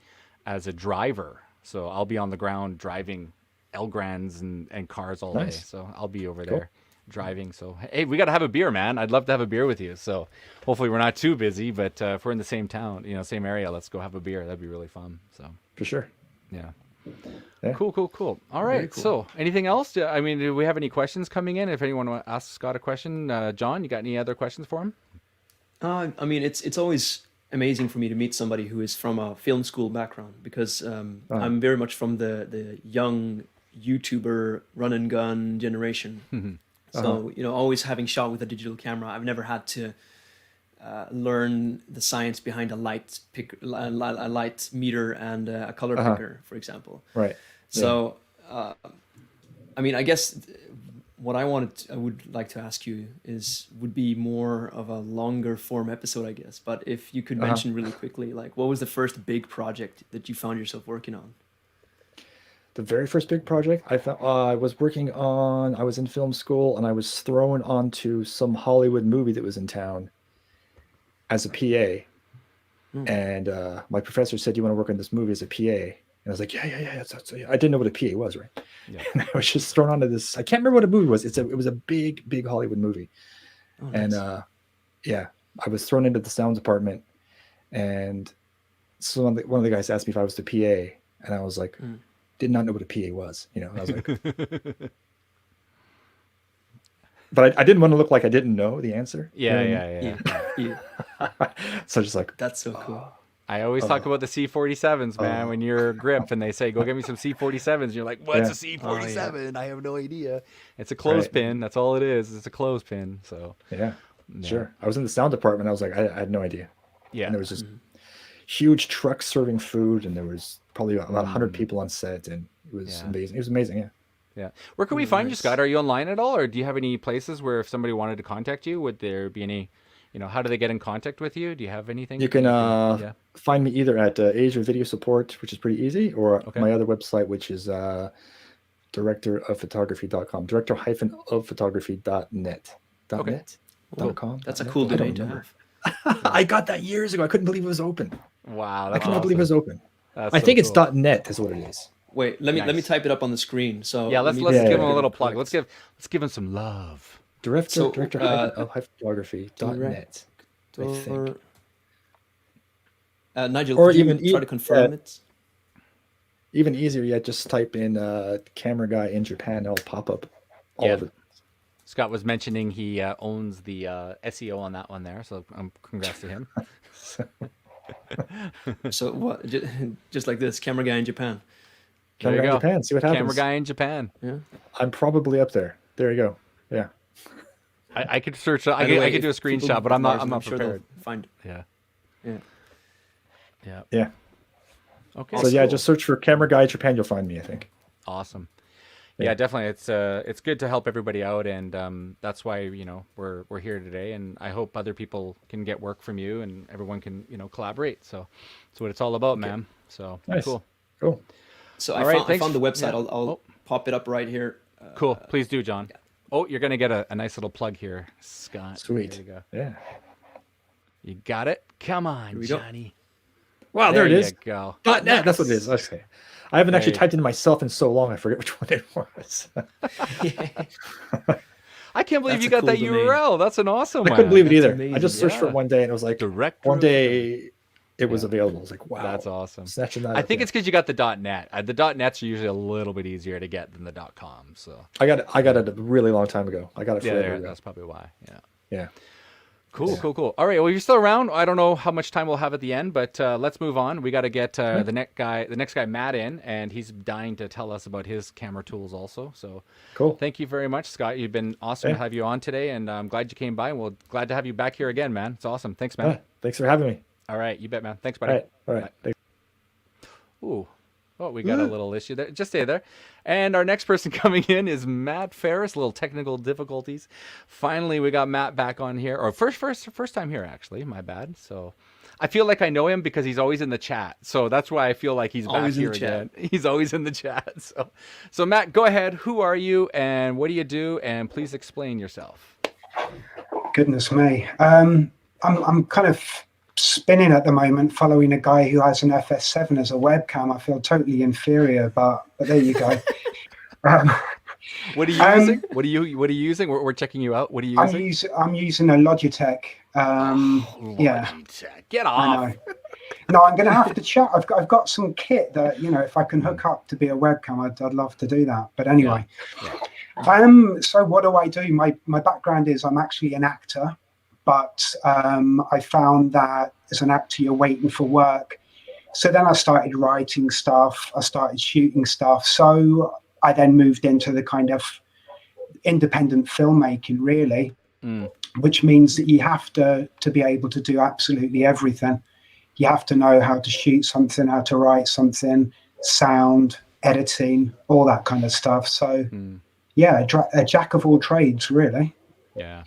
as a driver. So I'll be on the ground driving Elgrans and cars all day. Nice. So I'll be over Cool. there driving. So, hey, we got to have a beer, man. I'd love to have a beer with you. So hopefully we're not too busy, but if we're in the same town, same area, let's go have a beer. That'd be really fun. So, For sure. yeah. Yeah. Cool. All right. cool. So, anything else? Do we have any questions coming in? If anyone wants to ask Scott a question, John, you got any other questions for him? I mean, it's always amazing for me to meet somebody who is from a film school background because I'm very much from the young YouTuber run and gun generation. So always having shot with a digital camera, I've never had to learn the science behind a light meter and a color picker, for example. Right. So, I mean, I guess what I would like to ask you would be more of a longer form episode, I guess. But if you could mention really quickly, like, what was the first big project that you found yourself working on? The very first big project I was working on, I was in film school and I was thrown onto some Hollywood movie that was in town as a PA. And my professor said, "You want to work on this movie as a PA?" I was like, yeah. I didn't know what a PA was, right? Yeah. And I was just thrown onto this. I can't remember what a movie was. It was a big Hollywood movie. Oh, And nice. yeah, I was thrown into the sound department, and so one of the guys asked me if I was the PA, and I was like, did not know what a PA was. And I was like, but I didn't want to look like I didn't know the answer. Yeah. So just like, That's so cool. I always talk about the C-47s, man. When you're grip and they say, "Go get me some C-47s," you're like, "What's a C-47?" I have no idea. It's a clothespin. That's all it is. It's a clothespin. So yeah, sure. I was in the sound department. I was like, I had no idea. Yeah. And there was just huge trucks serving food, and there was probably about 100 people on set, and it was amazing. It was amazing. Yeah. Yeah. Where can we find you, Scott? Are you online at all, or do you have any places where if somebody wanted to contact you, would there be any? How do they get in contact with you? Do you have anything? You can find me either at Asia Video Support, which is pretty easy, or my other website, which is directoroфphotography.com, director-of-photography.net. .net? .com? That's a cool domain to have. I got that years ago. I couldn't believe it was open. Wow. I cannot believe it was open. That's I think cool. it's .net is what it is. Wait, let me type it up on the screen. So yeah, let's give him a little plug. Let's give him some love. Director-of-photography.net. I think. Nigel, or could you even try to confirm it? Even easier yet, just type in camera guy in Japan, and it'll pop up all of it. Scott was mentioning he owns the SEO on that one there, so congrats to him. So what? Just like this, camera guy in Japan. Camera guy in Japan. See what happens. Camera guy in Japan. Yeah. I'm probably up there. There you go. Yeah. I could search. I could do a screenshot, but I'm not prepared. Find. Yeah. Okay. So yeah, just search for camera guy Japan. You'll find me, I think. Awesome. Yeah, definitely. It's good to help everybody out, and that's why we're here today. And I hope other people can get work from you, and everyone can collaborate. So that's what it's all about, man. So nice. Cool. So I found the website. Yeah. I'll pop it up right here. Cool. Please do, John. Oh, you're gonna get a nice little plug here, Scott. Sweet. There you go. Yeah. You got it. Come on, Johnny. Wow, there it is. You go. .net. That's what it is. Okay. I haven't actually typed in myself in so long. I forget which one it was. I can't believe you got that domain. URL. That's an awesome one. I couldn't believe it either. Amazing. I just searched for it one day, and it was like one day it was available. I was like, wow, that's awesome. That I think it's because you got the .net. The .nets are usually a little bit easier to get than the .com. So I got it a really long time ago. I got it forever ago. That's probably why. Yeah. Cool. All right. Well, you're still around. I don't know how much time we'll have at the end, but let's move on. We got to get the next guy, Matt, in, and he's dying to tell us about his camera tools also. So cool. Thank you very much, Scott. You've been awesome to have you on today, and I'm glad you came by. And we're glad to have you back here again, man. It's awesome. Thanks, man. Thanks for having me. All right. You bet, man. Thanks, buddy. All right. Thanks. Ooh. Oh, we got a little issue there. Just stay there. And our next person coming in is Matt Ferris. A little technical difficulties. Finally, we got Matt back on here. Or first time here, actually. My bad. So I feel like I know him because he's always in the chat. So that's why I feel like he's back here again. He's always in the chat. So Matt, go ahead. Who are you and what do you do? And please explain yourself. Goodness me. I'm kind of spinning at the moment following a guy who has an FS7 as a webcam. I feel totally inferior, but there you go. What are you using? What are you using? We're checking you out. What are you using? I'm using a Logitech. Logitech. Get off. No, I'm going to have to chat. I've got some kit that, if I can hook up to be a webcam, I'd love to do that. But anyway, so what do I do? My background is I'm actually an actor. But I found that as an actor, you're waiting for work. So then I started writing stuff. I started shooting stuff. So I then moved into the kind of independent filmmaking, really, which means that you have to be able to do absolutely everything. You have to know how to shoot something, how to write something, sound, editing, all that kind of stuff. So, a jack of all trades, really. Yeah.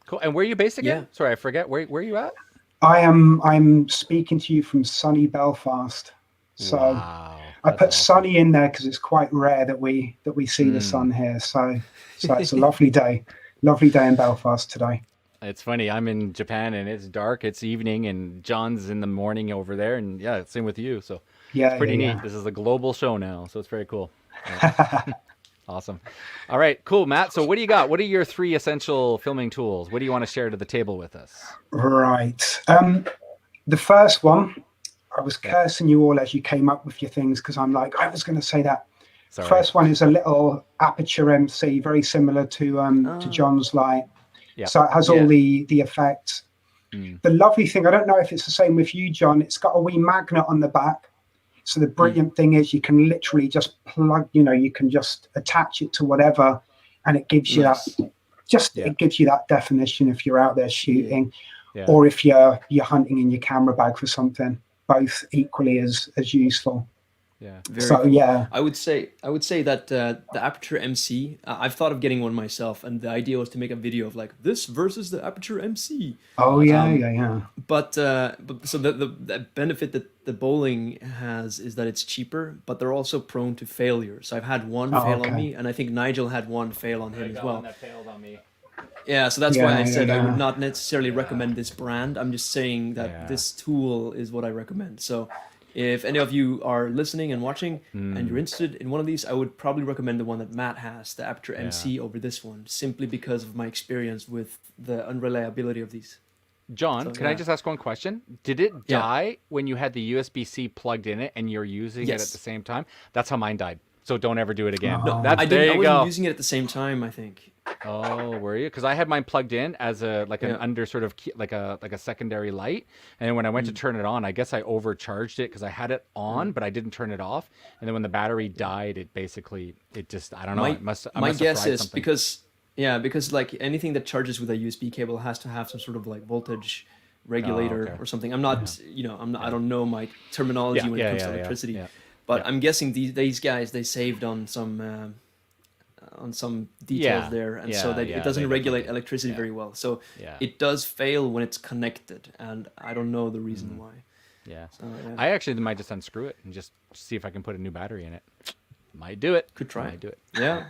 Cool. And where are you based again? Sorry, I forget. Where are you at? I'm speaking to you from sunny Belfast. So I put sunny in there because it's quite rare that we see the sun here. So it's a lovely day in Belfast today. It's funny. I'm in Japan and it's dark. It's evening, and John's in the morning over there. And yeah, same with you. So it's Yeah, pretty yeah, neat. This is a global show now, so it's very cool. Yeah. Awesome. All right, cool, Matt. So what do you got? What are your 3 essential filming tools? What do you want to share to the table with us? Right. The first one, I was cursing you all as you came up with your things because I'm like, I was going to say that. Sorry. First one is a little aperture MC, very similar to John's light. Yeah. So it has all the effects. The lovely thing, I don't know if it's the same with you, John. It's got a wee magnet on the back. So the brilliant thing is you can literally just plug, you can just attach it to whatever, and it gives you it gives you that definition if you're out there shooting, or if you're hunting in your camera bag for something. Both equally as useful. Yeah. Very cool. Yeah. I would say that the Aperture MC, I've thought of getting one myself, and the idea was to make a video of like this versus the Aperture MC. Oh yeah. But so the benefit that the bowling has is that it's cheaper, but they're also prone to failure. So I've had one fail on me, and I think Nigel had one fail on him as well. That failed on me. Yeah, so that's why I said I would not necessarily recommend this brand. I'm just saying that this tool is what I recommend. So if any of you are listening and watching and you're interested in one of these, I would probably recommend the one that Matt has, the Aperture MC, over this one, simply because of my experience with the unreliability of these. John, can I just ask one question? Did it die when you had the USB-C plugged in it and you're using it at the same time? That's how mine died. So don't ever do it again. No, I wasn't using it at the same time, I think. Oh, were you? Because I had mine plugged in as an under sort of like a secondary light, and then when I went to turn it on, I guess I overcharged it because I had it on, but I didn't turn it off. And then when the battery died, it just I don't know. My guess is because like anything that charges with a USB cable has to have some sort of like voltage regulator or something. I'm not, I don't know my terminology when it comes to electricity. Yeah. But I'm guessing these guys, they saved on some details there, and so that it doesn't regulate electricity very well. So it does fail when it's connected, and I don't know the reason why. Yeah. So, I actually might just unscrew it and just see if I can put a new battery in it. Might do it. Could try. Might do it. Yeah.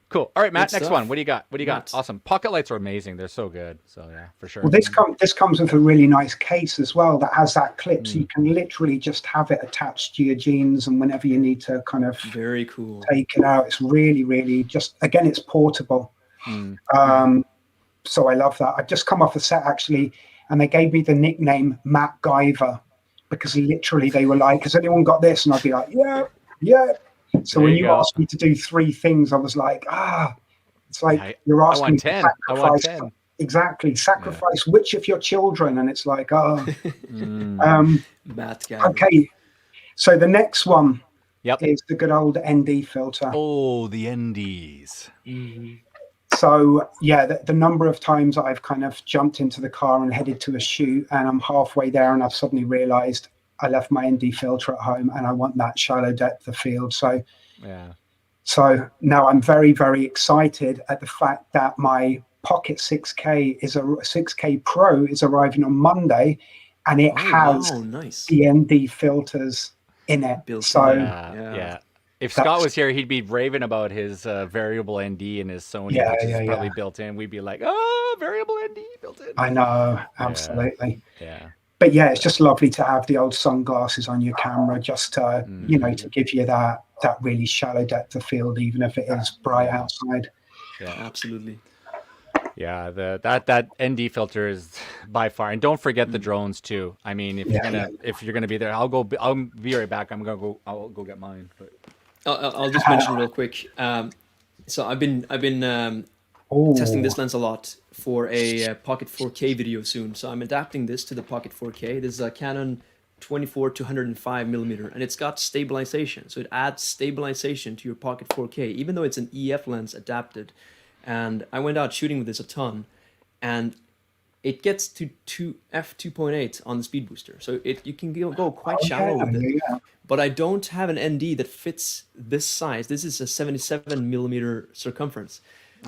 Cool. All right, Matt, Good next stuff. one. What do you got? Matt. Awesome. Pocket lights are amazing. They're so good. So yeah, for sure. Well, this comes with a really nice case as well that has that clip, so you can literally just have it attached to your jeans, and whenever you need to kind of very cool take it out, it's really, really just, again, it's portable. So I love that. I've just come off a set actually, and they gave me the nickname Matt Guyver because literally they were like, "Has anyone got this?" And I'd be like, "Yeah." So when you asked me to do 3 things, I was like, it's like you're asking me to sacrifice. I want 10. Exactly. Sacrifice which of your children? And it's like, okay. So the next one is the good old ND filter. Oh, the NDs. So yeah, the number of times I've kind of jumped into the car and headed to a shoot, and I'm halfway there and I've suddenly realized I left my ND filter at home and I want that shallow depth of field. So now I'm very, very excited at the fact that my Pocket 6K is a 6K Pro is arriving on Monday, and it has the ND filters in it. If Scott was here, he'd be raving about his variable ND and his Sony, which is probably built in. We'd be like, "Oh, variable ND built in." I know, absolutely. But yeah, it's just lovely to have the old sunglasses on your camera, just to to give you that really shallow depth of field, even if it is bright outside. Yeah, absolutely. Yeah, that ND filter is by far, and don't forget the drones too. I mean, if you're gonna be there, I'll be right back. I'll go get mine. But I'll just mention real quick. So I've been testing this lens a lot for a Pocket 4K video soon. So I'm adapting this to the Pocket 4K. This is a Canon 24 to 105 millimeter, and it's got stabilization. So it adds stabilization to your Pocket 4K, even though it's an EF lens adapted. And I went out shooting with this a ton, and it gets to f2.8 on the speed booster. So you can go quite shallow with it. Yeah. But I don't have an ND that fits this size. This is a 77 millimeter circumference.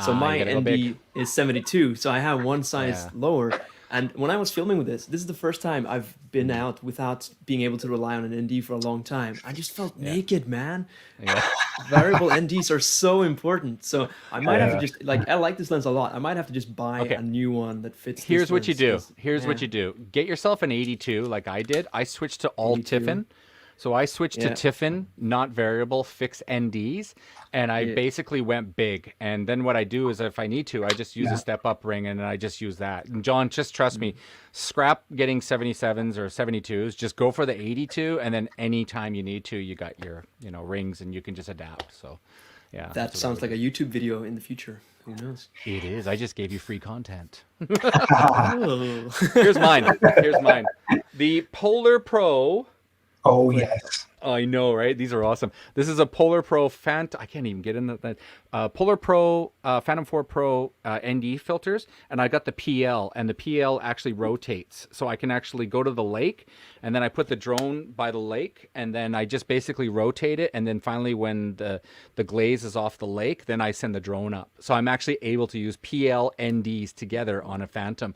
So my ND is 72. So I have one size lower. And when I was filming with this is the first time I've been out without being able to rely on an ND for a long time. I just felt naked, man. Yeah. Variable NDs are so important. So I might have to just, like, I like this lens a lot. I might have to just buy Okay. a new one that fits. Here's this what you lens, do. 'cause, Here's what man, you do. Get yourself an 82 like I did. I switched to all 82. Tiffin. So I switched to Yeah. Tiffin, not variable, fixed NDs, and I Yeah. basically went big. And then what I do is if I need to, I just use a step up ring and I just use that. And John, just trust me, scrap getting 77s or 72s, just go for the 82, and then anytime you need to, you got your, rings and you can just adapt. So yeah. That that's what I sounds would like a YouTube video in the future. Who knows? do. It is. I just gave you free content. Oh. Here's mine. The Polar Pro. Oh yes. I know, right? These are awesome. This is a Polar Pro I can't even get in that. Polar Pro Phantom 4 Pro ND filters, and I got the PL, and the PL actually rotates, so I can actually go to the lake, and then I put the drone by the lake, and then I just basically rotate it, and then finally when the glaze is off the lake, then I send the drone up. So I'm actually able to use PL NDs together on a Phantom.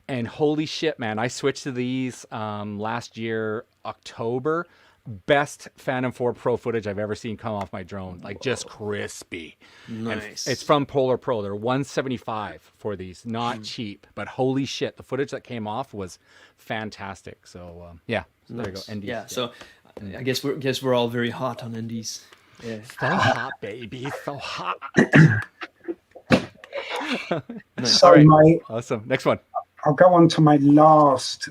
And holy shit, man, I switched to these last year, October. Best Phantom 4 Pro footage I've ever seen come off my drone. Like, just crispy. Nice. And it's from Polar Pro. They're $175 for these. Not cheap, but holy shit, the footage that came off was fantastic. So, yeah. So there you go. Nice. NDs. Yeah. So I guess we're all very hot on NDs. Yeah. So hot, baby. So hot. Nice. So All right. Awesome. Next one. I'll go on to my last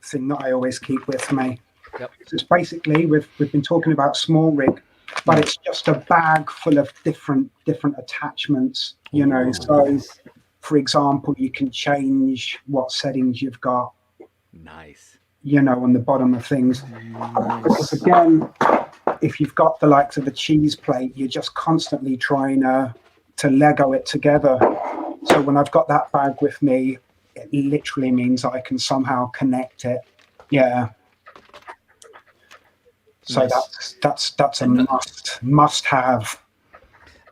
thing that I always keep with me. Yep. So it's basically we've been talking about small rig, but it's just a bag full of different attachments. So for example, you can change what settings you've got. Nice. On the bottom of things. Because again, if you've got the likes of a cheese plate, you're just constantly trying to Lego it together. So when I've got that bag with me, it literally means I can somehow connect it. Yeah. So Nice. that's a must have.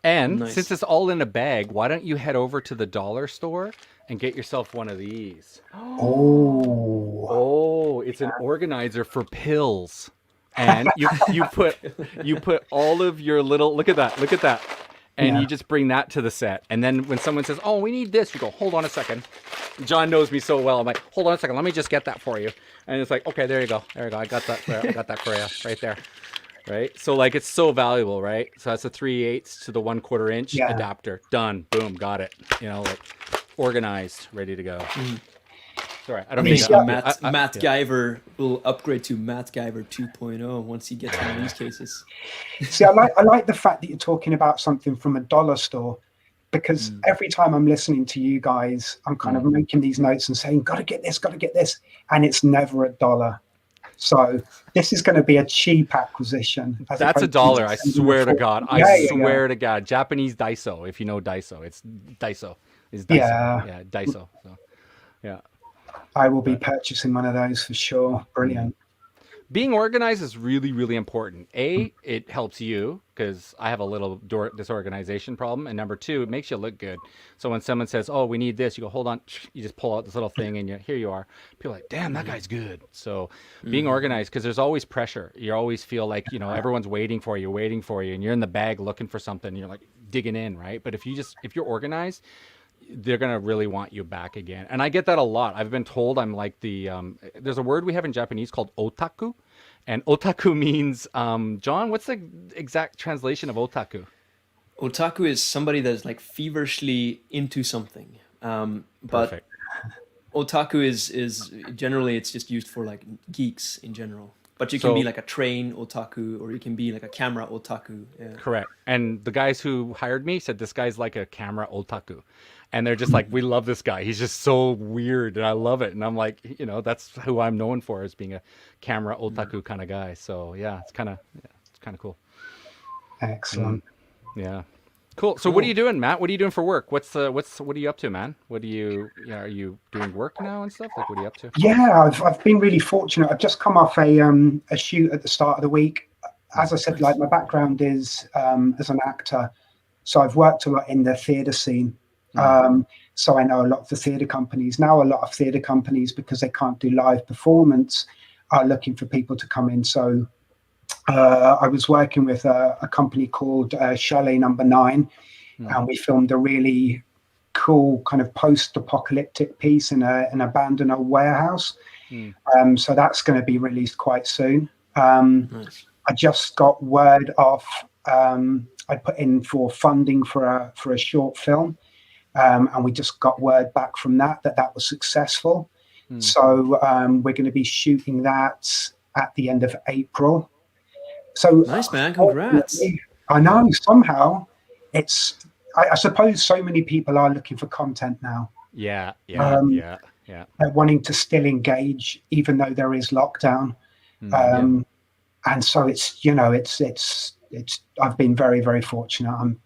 And Nice. since it's all in a bag, why don't you head over to the dollar store and get yourself one of these? Oh. It's an organizer for pills. And you put all of your little look at that. And you just bring that to the set. And then when someone says, "Oh, we need this," you go, "Hold on a second." John knows me so well. I'm like, "Hold on a second, let me just get that for you." And it's like, "Okay, there you go. I got that for you right there." Right? So like it's so valuable, right? So that's a 3/8 to the 1/4 inch adapter. Done. Boom, got it. Like organized, ready to go. Sorry, I don't mean So to. Matt Guyver will upgrade to Matt Guyver 2.0 once he gets one of these cases. See, I like the fact that you're talking about something from a dollar store, because every time I'm listening to you guys, I'm kind of making these notes and saying, gotta get this, and it's never $1. So this is going to be a cheap acquisition. That's $1. I swear to God. I swear to God. Japanese Daiso. If you know Daiso, it's Daiso. It's Daiso. Yeah, Daiso. So, yeah. I will be purchasing one of those for sure. Brilliant. Being organized is really, really important. A, it helps you because I have a little disorganization problem. And number two, it makes you look good. So when someone says, "Oh, we need this," you go, "Hold on." You just pull out this little thing and here you are. People are like, "Damn, that guy's good." So being organized, because there's always pressure. You always feel like, everyone's waiting for you, and you're in the bag looking for something. And you're like digging in, right? But if you're organized, they're going to really want you back again. And I get that a lot. I've been told I'm like there's a word we have in Japanese called otaku. And otaku means, John, what's the exact translation of otaku? Otaku is somebody that's like feverishly into something. But Perfect. otaku is generally, it's just used for like geeks in general. But you can be like a train otaku, or you can be like a camera otaku. Yeah. Correct. And the guys who hired me said this guy's like a camera otaku. And they're just like, "We love this guy. He's just so weird and I love it." And I'm like, that's who I'm known for, as being a camera otaku kind of guy. So yeah, it's kind of cool. Excellent. Yeah. Cool. So what are you doing, Matt? What are you doing for work? What are you up to, man? Are you doing work now and stuff? Like, what are you up to? Yeah, I've been really fortunate. I've just come off a shoot at the start of the week. As I said, like my background is as an actor, so I've worked a lot in the theatre scene. So I know a lot of the theatre companies now, a lot of theatre companies, because they can't do live performance, are looking for people to come in. So I was working with a company called Chalet Number 9, and we filmed a really cool kind of post-apocalyptic piece in an abandoned old warehouse. So that's going to be released quite soon. Nice. I just got word off. I put in for funding for a short film, and we just got word back from that was successful. So we're going to be shooting that at the end of April. So Nice, man. Congrats. I know somehow it's. I suppose so many people are looking for content now. Yeah. They're wanting to still engage, even though there is lockdown. And so it's I've been very, very fortunate. I'm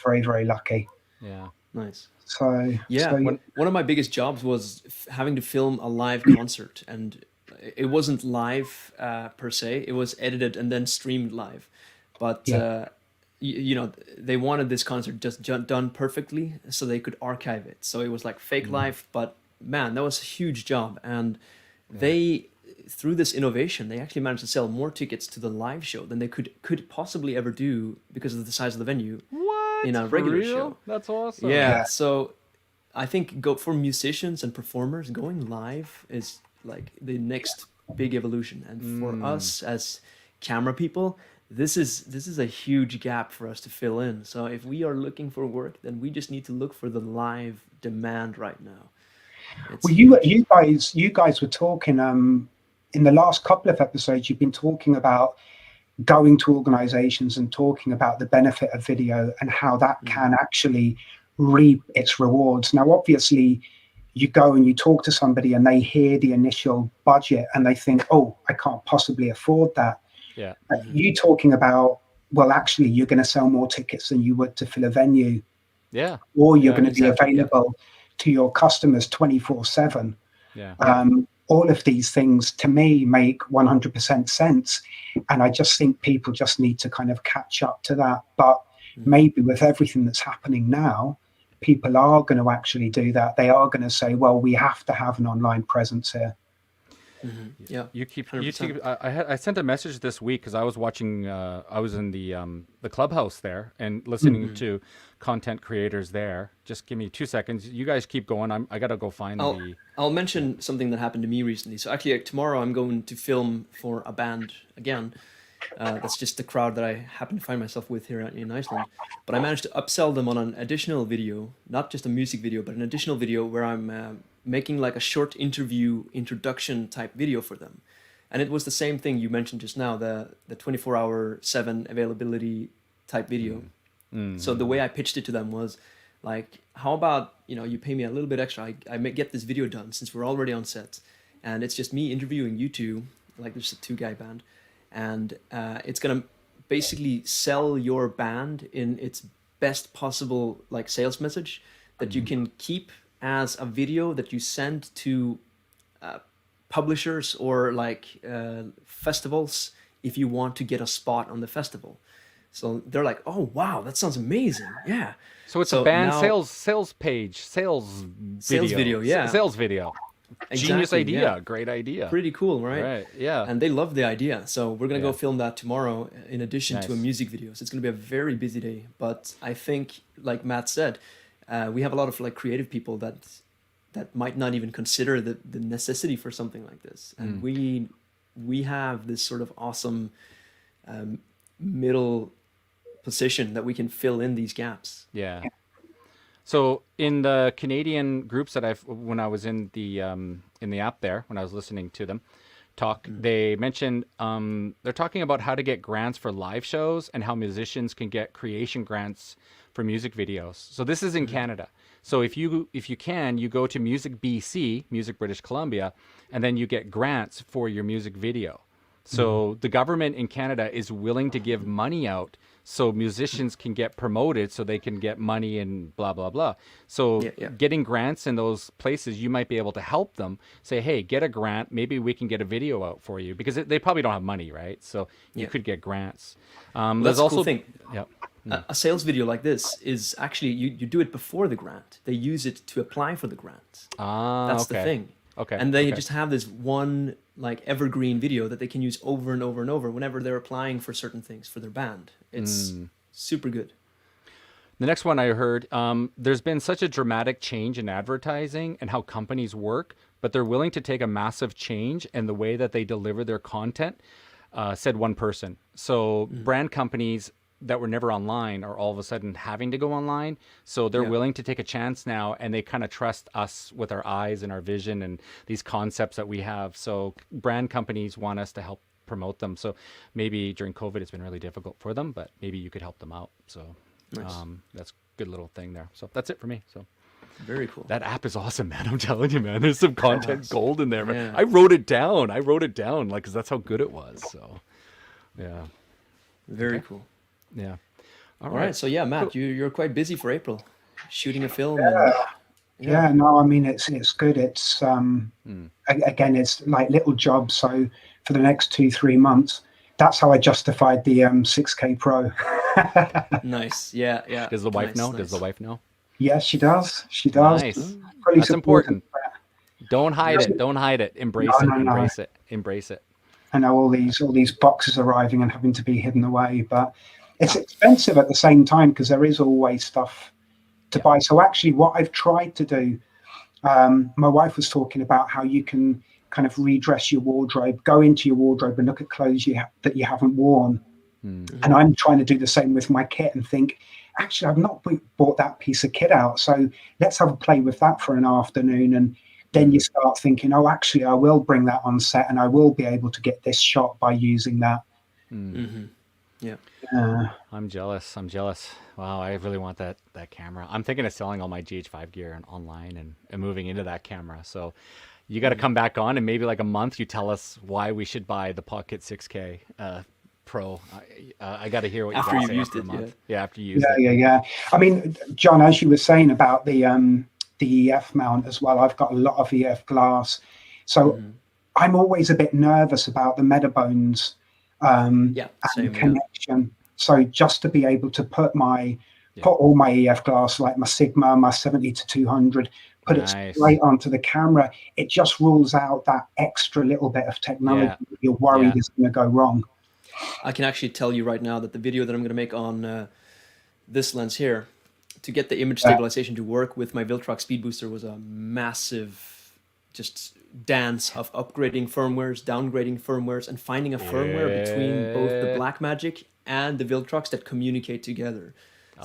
very, very lucky. Yeah. Nice. So one of my biggest jobs was having to film a live concert, and it wasn't live per se. It was edited and then streamed live, but they wanted this concert just done perfectly so they could archive it. So it was like fake live, but man, that was a huge job. And they, through this innovation, they actually managed to sell more tickets to the live show than they could possibly ever do because of the size of the venue. What? In a For regular real? show. That's awesome. Yeah, so I think for musicians and performers, going live is like the next big evolution. And for us as camera people, this is a huge gap for us to fill in. So if we are looking for work, then we just need to look for the live demand right now. Well, you guys were talking in the last couple of episodes. You've been talking about going to organizations and talking about the benefit of video and how that can actually reap its rewards. Now, obviously, you go and you talk to somebody and they hear the initial budget and they think, oh, I can't possibly afford that. Yeah. You talking about, well, actually, you're going to sell more tickets than you would to fill a venue. Yeah. Or you're going to be available to your customers 24/7. Yeah. All of these things to me make 100% sense. And I just think people just need to kind of catch up to that. But maybe with everything that's happening now, people are going to actually do that. They are going to say, well, we have to have an online presence here. Yeah, You keep. I sent a message this week because I was watching. I was in the clubhouse there and listening to content creators there. Just give me 2 seconds. You guys keep going. I gotta go find I'll mention something that happened to me recently. So actually, tomorrow I'm going to film for a band again. That's just the crowd that I happen to find myself with here in Iceland. But I managed to upsell them on an additional video, not just a music video, but an additional video where I'm making like a short introduction type video for them. And it was the same thing you mentioned just now, the 24/7 availability type video. So the way I pitched it to them was like, how about, you pay me a little bit extra. I may get this video done since we're already on set. And it's just me interviewing you two, like there's a 2-guy band. And it's going to basically sell your band in its best possible like sales message that you can keep as a video that you send to publishers or like festivals if you want to get a spot on the festival. So they're like, oh wow, that sounds amazing. Yeah. So it's a band sales page, sales video, yeah. Sales video. Genius idea. Yeah. Great idea. Pretty cool, right? Right. Yeah. And they love the idea. So we're going to go film that tomorrow in addition to a music video. So it's going to be a very busy day. But I think, like Matt said, we have a lot of like creative people that might not even consider the necessity for something like this. And we have this sort of awesome middle position that we can fill in these gaps. Yeah. So in the Canadian groups that when I was in the app there, when I was listening to them talk, they mentioned they're talking about how to get grants for live shows and how musicians can get creation grants for music videos. So this is in Canada. So if you can, you go to Music BC, Music British Columbia, and then you get grants for your music video. So the government in Canada is willing to give money out so musicians can get promoted so they can get money and blah, blah, blah. So getting grants in those places, you might be able to help them say, hey, get a grant. Maybe we can get a video out for you because they probably don't have money, right? So you could get grants. That's also a cool thing. Yeah. a sales video like this is actually, you do it before the grant. They use it to apply for the grant. That's the thing. Okay. And they just have this one like evergreen video that they can use over and over and over whenever they're applying for certain things for their band. It's super good. The next one I heard, there's been such a dramatic change in advertising and how companies work, but they're willing to take a massive change in the way that they deliver their content, said one person. So brand companies that were never online are all of a sudden having to go online. So they're willing to take a chance now, and they kind of trust us with our eyes and our vision and these concepts that we have. So brand companies want us to help promote them. So maybe during COVID, it's been really difficult for them, but maybe you could help them out. So Nice. that's a good little thing there. So that's it for me. So Very cool. that app is awesome, man. I'm telling you, man. There's some content gold in there, man. Yeah. I wrote it down, like, because that's how good it was. So, yeah. Very cool. Yeah. All right. So yeah, Matt, you're quite busy for April, shooting a film. Yeah, no, I mean it's good. It's again, it's like little jobs. So for the next 2-3 months, that's how I justified the 6K Pro. Nice. Yeah, yeah. Does the wife Nice, know? nice. Does the wife know? Yes, she does. She does. Nice. Pretty That's supportive. important. Don't hide it. Don't hide it. Embrace it. No. Embrace it. Embrace it. I know all these boxes arriving and having to be hidden away, but it's expensive at the same time because there is always stuff to buy. So actually, what I've tried to do, my wife was talking about how you can kind of redress your wardrobe, go into your wardrobe and look at clothes that you haven't worn. And I'm trying to do the same with my kit and think, actually, I've not bought that piece of kit out. So let's have a play with that for an afternoon. And then you start thinking, oh, actually, I will bring that on set and I will be able to get this shot by using that. Yeah. I'm jealous. Wow, I really want that camera. I'm thinking of selling all my GH5 gear and online and moving into that camera. So you got to come back on and maybe like a month you tell us why we should buy the Pocket 6K Pro. I got to hear what you After guys you've say used after it, a month. Yeah, after you used it. Yeah. I mean, John, as you were saying about the EF mount as well, I've got a lot of EF glass. So I'm always a bit nervous about the Metabones and same, connection. So just to be able to put all my EF glass, like my Sigma, my 70-200, put it straight onto the camera, it just rules out that extra little bit of technology that you're worried is going to go wrong. I can actually tell you right now that the video that I'm going to make on this lens here, to get the image stabilization to work with my Viltrox speed booster, was a massive just dance of upgrading firmwares, downgrading firmwares, and finding a firmware between both the Blackmagic and the Viltrox that communicate together.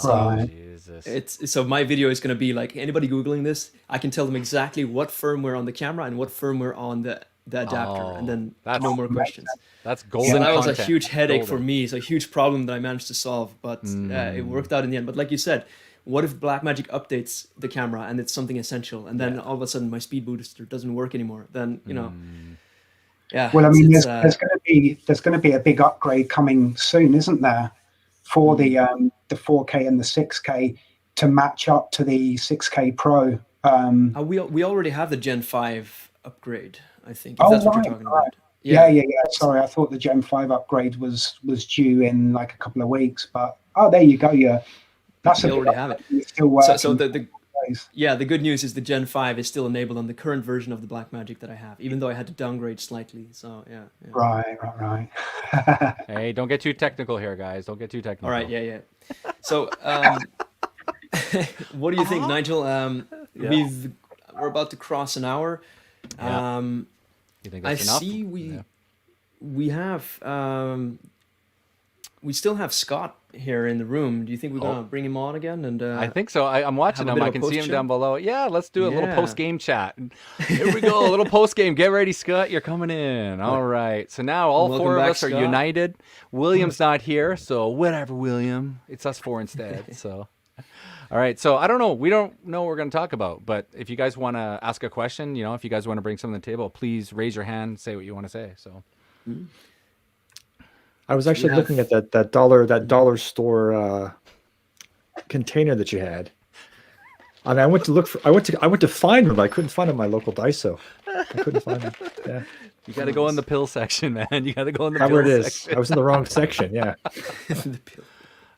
Oh, Jesus. So my video is going to be like, anybody Googling this, I can tell them exactly what firmware on the camera and what firmwer on the adapter, and then no more questions. That's golden. So that was content. a huge headache for me. It's a huge problem that I managed to solve, but it worked out in the end. But like you said, what if Blackmagic updates the camera and it's something essential, and then all of a sudden my speed booster doesn't work anymore? Then Well, I mean, there's going to be a big upgrade coming soon, isn't there, for the 4K and the 6K to match up to the 6K Pro. We already have the Gen 5 upgrade, I think. If that's what you're talking about. Yeah. Sorry, I thought the Gen 5 upgrade was due in like a couple of weeks, but there you go. Yeah, that's we already have it. It's still working. So the good news is the Gen 5 is still enabled on the current version of the Blackmagic that I have, even though I had to downgrade slightly. So yeah. Right. Hey, don't get too technical here, guys. Don't get too technical. All right, yeah. So, what do you think, Nigel? We're about to cross an hour. You think that's enough? I see we have we still have Scott here in the room. Do you think we're gonna bring him on again? And I think so. I'm watching him. I can see him down below. Yeah, let's do a little post game chat. Here we go, a little post game. Get ready, Scott. You're coming in. All right. So now all four of us are united. William's not here, so whatever, William. It's us four instead. So. All right, so I don't know. We don't know what we're going to talk about, but if you guys want to ask a question, if you guys want to bring something to the table, please raise your hand, say what you want to say. So, I was actually looking at that dollar store container that you had. And I went to find them, but I couldn't find them in my local Daiso. I couldn't find them. Yeah. You got to go in the pill section, man. You got to go in the pill pill section. section. I was in the wrong section. Yeah.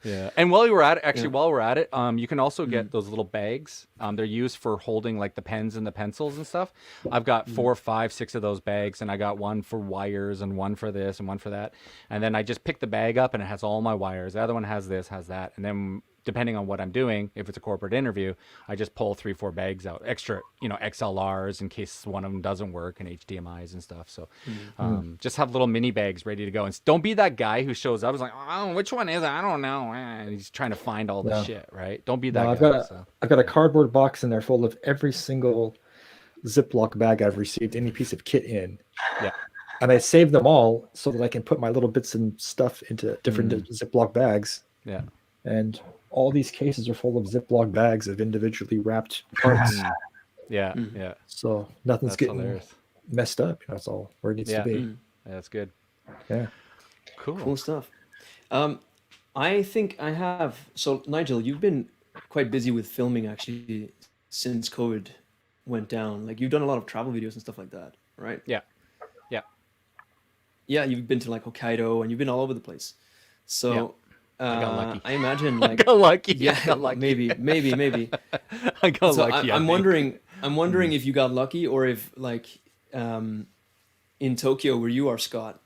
Yeah. And while we're at it, you can also get those little bags. They're used for holding like the pens and the pencils and stuff. I've got 4, 5, 6 of those bags, and I got one for wires and one for this and one for that. And then I just pick the bag up and it has all my wires. The other one has this, has that. And then depending on what I'm doing, if it's a corporate interview, I just pull 3, 4 bags out, extra, XLRs in case one of them doesn't work, and HDMIs and stuff. So just have little mini bags ready to go. And don't be that guy who shows up, is like, oh, which one is it? I don't know. And he's trying to find all the shit, right? Don't be that guy. I've got a cardboard box in there full of every single Ziploc bag I've received any piece of kit in. Yeah. And I save them all so that I can put my little bits and stuff into different Ziploc bags. Yeah. And all these cases are full of Ziploc bags of individually wrapped parts. Yeah. Yeah. So nothing's That's getting hilarious. messed up. That's all where it needs to be. Yeah, that's good. Yeah. Cool stuff. I think I have. So Nigel, you've been quite busy with filming actually since COVID went down. Like you've done a lot of travel videos and stuff like that, right? Yeah. Yeah. Yeah, you've been to like Hokkaido and you've been all over the place. So I got lucky. I imagine I like got lucky. yeah, I got lucky. maybe. I got So lucky. I'm wondering if you got lucky or if like in Tokyo where you are, Scott,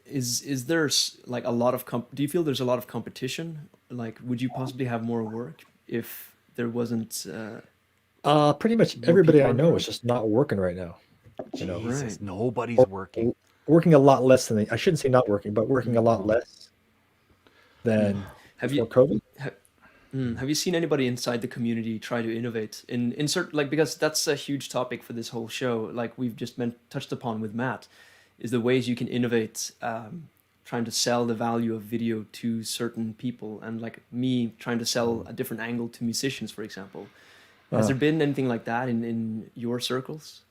is there like a lot of do you feel there's a lot of competition? Like, would you possibly have more work if there wasn't? Pretty much everybody I know is just not working right now. Jesus, Right. nobody's working. Working a lot less than I shouldn't say not working, but working a lot less than Have before you COVID. have you seen anybody inside the community try to innovate in certain, like, because that's a huge topic for this whole show, like we've just touched upon with Matt, is the ways you can innovate, trying to sell the value of video to certain people, and like me trying to sell a different angle to musicians, for example. Has there been anything like that in your circles?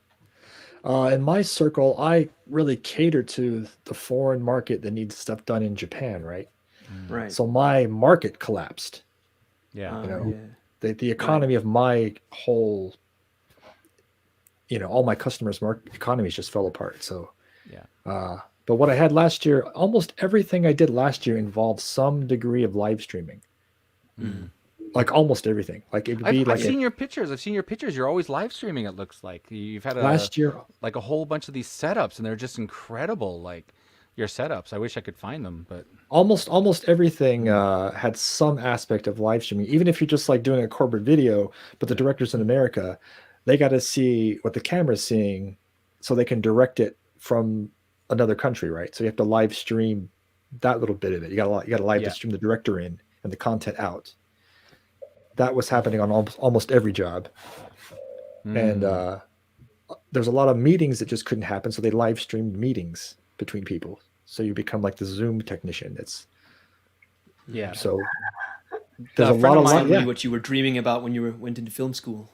In my circle, I really cater to the foreign market that needs stuff done in Japan, right? Right. So my market collapsed. Yeah. The economy of my whole, all my customers' economies just fell apart. So, but what I had last year, almost everything I did last year involved some degree of live streaming. Like almost everything. Like it would be I've seen your pictures. You're always live streaming. It looks like you've had last year, like a whole bunch of these setups, and they're just incredible. Like your setups. I wish I could find them, but almost everything had some aspect of live streaming. Even if you're just like doing a corporate video, but the directors in America, they got to see what the camera's seeing, so they can direct it from another country, right? So you have to live stream that little bit of it. You got to live stream the director in and the content out. That was happening on almost every job. And there's a lot of meetings that just couldn't happen, so they live streamed meetings between people. So you become like the Zoom technician. So there's a lot of what you were dreaming about when you went into film school.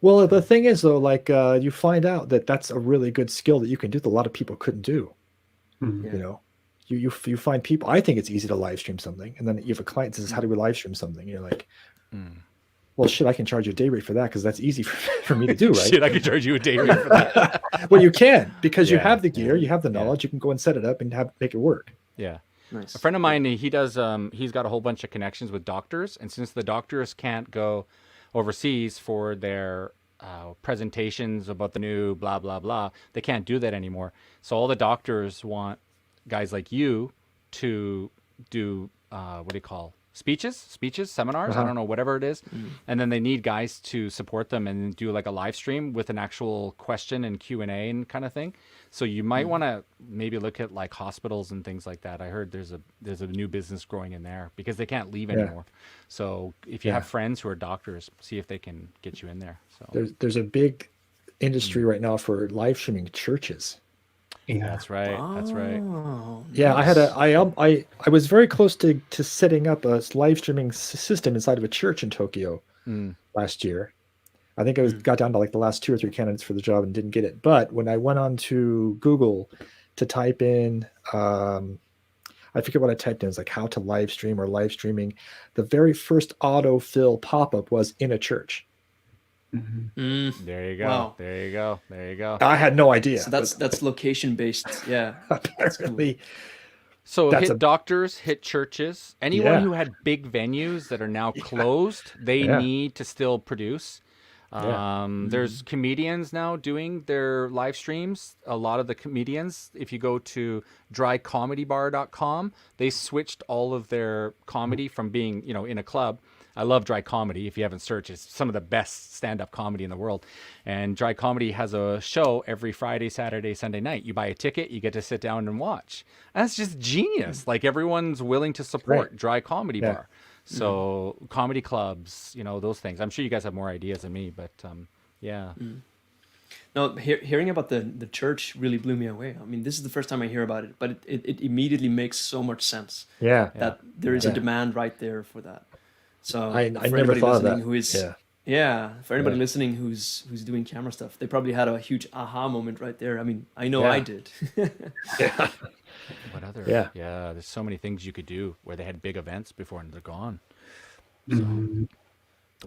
Well, the thing is though, like you find out that that's a really good skill that you can do that a lot of people couldn't do. You find people. I think it's easy to live stream something, and then you have a client that says, "How do we live stream something?" And you're like, "Well, shit, I can charge you a day rate for that because that's easy for me to do, right?" Shit, I can charge you a day rate for that. Well, you can, because you have the gear, you have the knowledge, you can go and set it up and make it work. Yeah. Nice. A friend of mine, he does. He's got a whole bunch of connections with doctors, and since the doctors can't go overseas for their presentations about the new blah blah blah, they can't do that anymore. So all the doctors want guys like you to do what do you call speeches, seminars, I don't know, whatever it is. And then they need guys to support them and do like a live stream with an actual question and Q&A and kind of thing. So you might want to maybe look at like hospitals and things like that. I heard there's a new business growing in there because they can't leave anymore. So if you have friends who are doctors, see if they can get you in there. So there's a big industry right now for live streaming churches. Yeah, that's right. That's right. Yeah, I was very close to setting up a live streaming system inside of a church in Tokyo last year. I think I got down to like the last 2 or 3 candidates for the job and didn't get it. But when I went on to Google to type in, I forget what I typed in. It's like how to live stream or live streaming. The very first autofill pop-up was in a church. There you go. Wow. There you go. There you go. I had no idea. So that's location based. Yeah. Apparently. So That's hit a- doctors, hit churches, anyone Yeah. who had big venues that are now closed, they Yeah. need to still produce. Yeah. There's comedians now doing their live streams. A lot of the comedians, if you go to drycomedybar.com, they switched all of their comedy from being, in a club. I love Dry Comedy. If you haven't searched, it's some of the best stand-up comedy in the world. And Dry Comedy has a show every Friday, Saturday, Sunday night. You buy a ticket, you get to sit down and watch. And that's just genius. Like, everyone's willing to support Right. Dry Comedy Yeah. Bar. So comedy clubs, those things. I'm sure you guys have more ideas than me, but yeah. No, hearing about the church really blew me away. I mean, this is the first time I hear about it, but it immediately makes so much sense Yeah. that there is a Yeah. demand right there for that. So I for never anybody thought of listening that. who is Yeah. for anybody Yeah. listening who's doing camera stuff, they probably had a huge aha moment right there. I mean, I know Yeah. I did. Yeah. What other? Yeah. Yeah, there's so many things you could do where they had big events before and they're gone. Mm.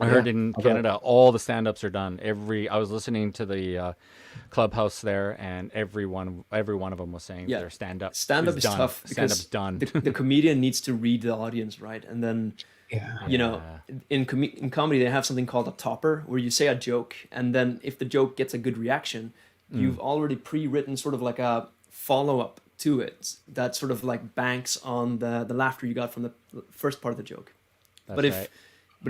I heard Yeah, in I bet. Canada, all the stand-ups are done. I was listening to the clubhouse there, and every one of them was saying Yeah. their stand-up Stand-up is done. tough Stand-up's because done. the comedian needs to read the audience, right? And then Yeah. in comedy they have something called a topper, where you say a joke, and then if the joke gets a good reaction, you've already pre-written sort of like a follow-up to it that sort of like banks on the laughter you got from the first part of the joke. That's but right.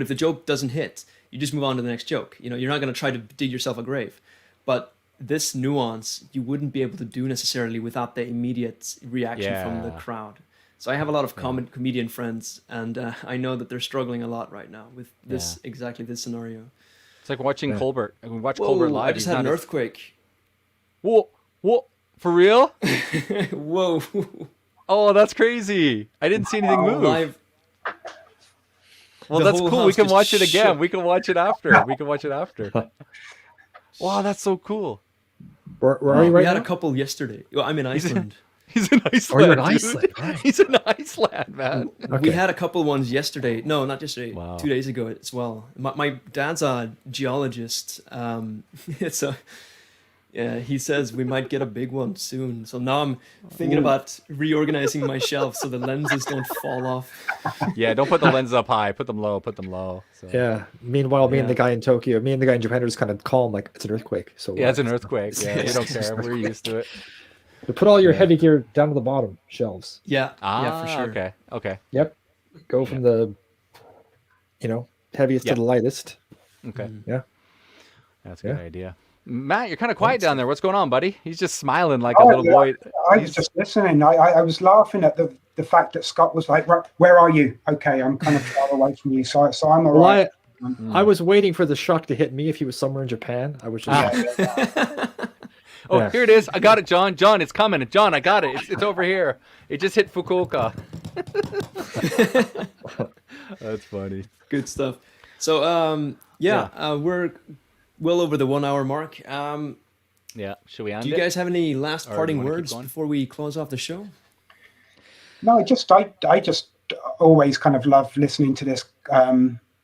if the joke doesn't hit, you just move on to the next joke. You're not going to try to dig yourself a grave. But this nuance you wouldn't be able to do necessarily without the immediate reaction from the Yeah. crowd. So I have a lot of comedian friends, and I know that they're struggling a lot right now with this exactly this scenario. It's like watching Yeah. Colbert. I mean, watch Whoa, Colbert live. I just he's had an not as- earthquake. Whoa, for real? Whoa. Oh, that's crazy! I didn't see anything move. Live. Well, The that's whole cool. We house can just watch it again. shook. We can watch it after. Wow, that's so cool. Where are you right We had now? a couple yesterday. Well, I'm in Iceland. He's in Iceland. Oh, you're in dude. Iceland, right. He's in Iceland, man. We Okay. had a couple ones yesterday. No, not yesterday. Wow. 2 days ago as well. My dad's a geologist. So yeah, he says we might get a big one soon. So now I'm thinking about reorganizing my shelf so the lenses don't fall off. Yeah, don't put the lenses up high. Put them low. So. Yeah. Meanwhile, me and the Yeah. guy in Tokyo, me and the guy in Japan are just kind of calm, like it's an earthquake. So Yeah, it's an earthquake. Yeah, we don't care. We're used to it. But put all your heavy gear down to the bottom shelves. Yeah, Ah, yeah, for sure. Okay. Yep. Go from the, heaviest Yeah. to the lightest. Okay. Yeah. That's a good Yeah. idea. Matt, you're kind of quiet down there. What's going on, buddy? He's just smiling like Oh, a little yeah. boy. I was just listening. I was laughing at the fact that Scott was like, "Right, where are you?" Okay, I'm kind of far away from you, so I'm all Well, right. I was waiting for the shock to hit me if he was somewhere in Japan. I was just Oh, Yeah. here it is. I got it, John. John, it's coming. John, I got it. It's over here. It just hit Fukuoka. That's funny. Good stuff. So we're well over the 1 hour mark. Yeah. Should we end Do you it? guys have any last Or do you parting wanna keep words going? before we close off the show? No, I just always kind of love listening to this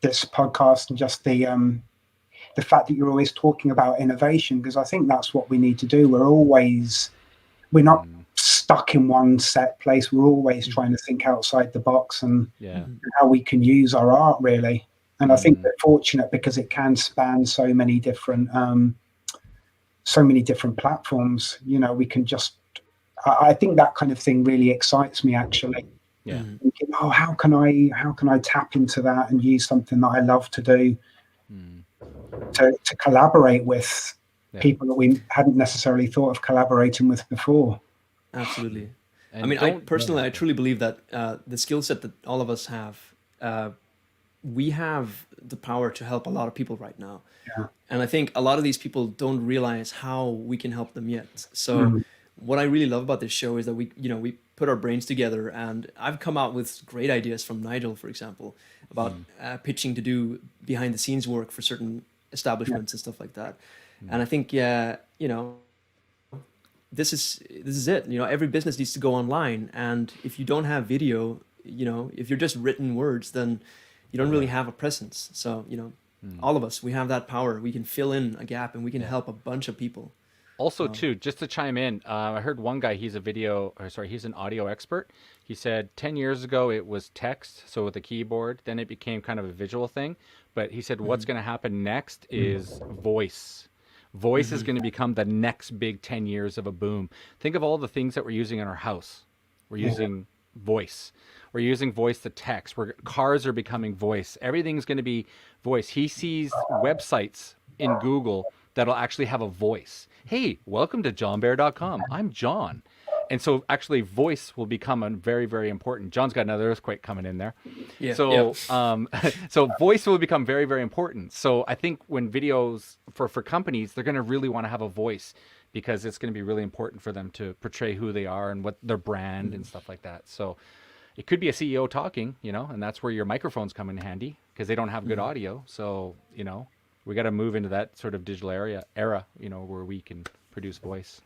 this podcast, and just the fact that you're always talking about innovation, because I think that's what we need to do. We're not stuck in one set place. We're always trying to think outside the box and Yeah. how we can use our art, really. And I think we're fortunate because it can span so many different platforms. We can just. I think that kind of thing really excites me, actually. Yeah. Thinking, how can I tap into that and use something that I love to do to collaborate with people that we hadn't necessarily thought of collaborating with before. Absolutely. And I mean, don't- I truly believe that the skill set that all of us have, we have the power to help a lot of people right now. Yeah. And I think a lot of these people don't realize how we can help them yet. So what I really love about this show is that we put our brains together, and I've come out with great ideas from Nigel, for example, about pitching to do behind the scenes work for certain establishments and stuff like that. And I think, this is it. Every business needs to go online, and if you don't have video, if you're just written words, then you don't really have a presence. So all of us, we have that power. We can fill in a gap, and we can help a bunch of people. Also, too, just to chime in, I heard one guy, he's an audio expert. He said 10 years ago it was text, so with a keyboard, then it became kind of a visual thing. But he said what's going to happen next is voice. Voice is going to become the next big 10 years of a boom. Think of all the things that we're using in our house. We're using voice. We're using voice to text. Cars are becoming voice. Everything's going to be voice. He sees websites in Google that'll actually have a voice. Hey, welcome to johnbear.com. I'm John. And so actually voice will become a very, very important. John's got another earthquake coming in there. Yeah. So so voice will become very, very important. So I think when videos for companies, they're going to really want to have a voice because it's going to be really important for them to portray who they are and what their brand and stuff like that. So it could be a CEO talking, and that's where your microphones come in handy because they don't have good audio. So, we got to move into that sort of digital era, where we can produce voice.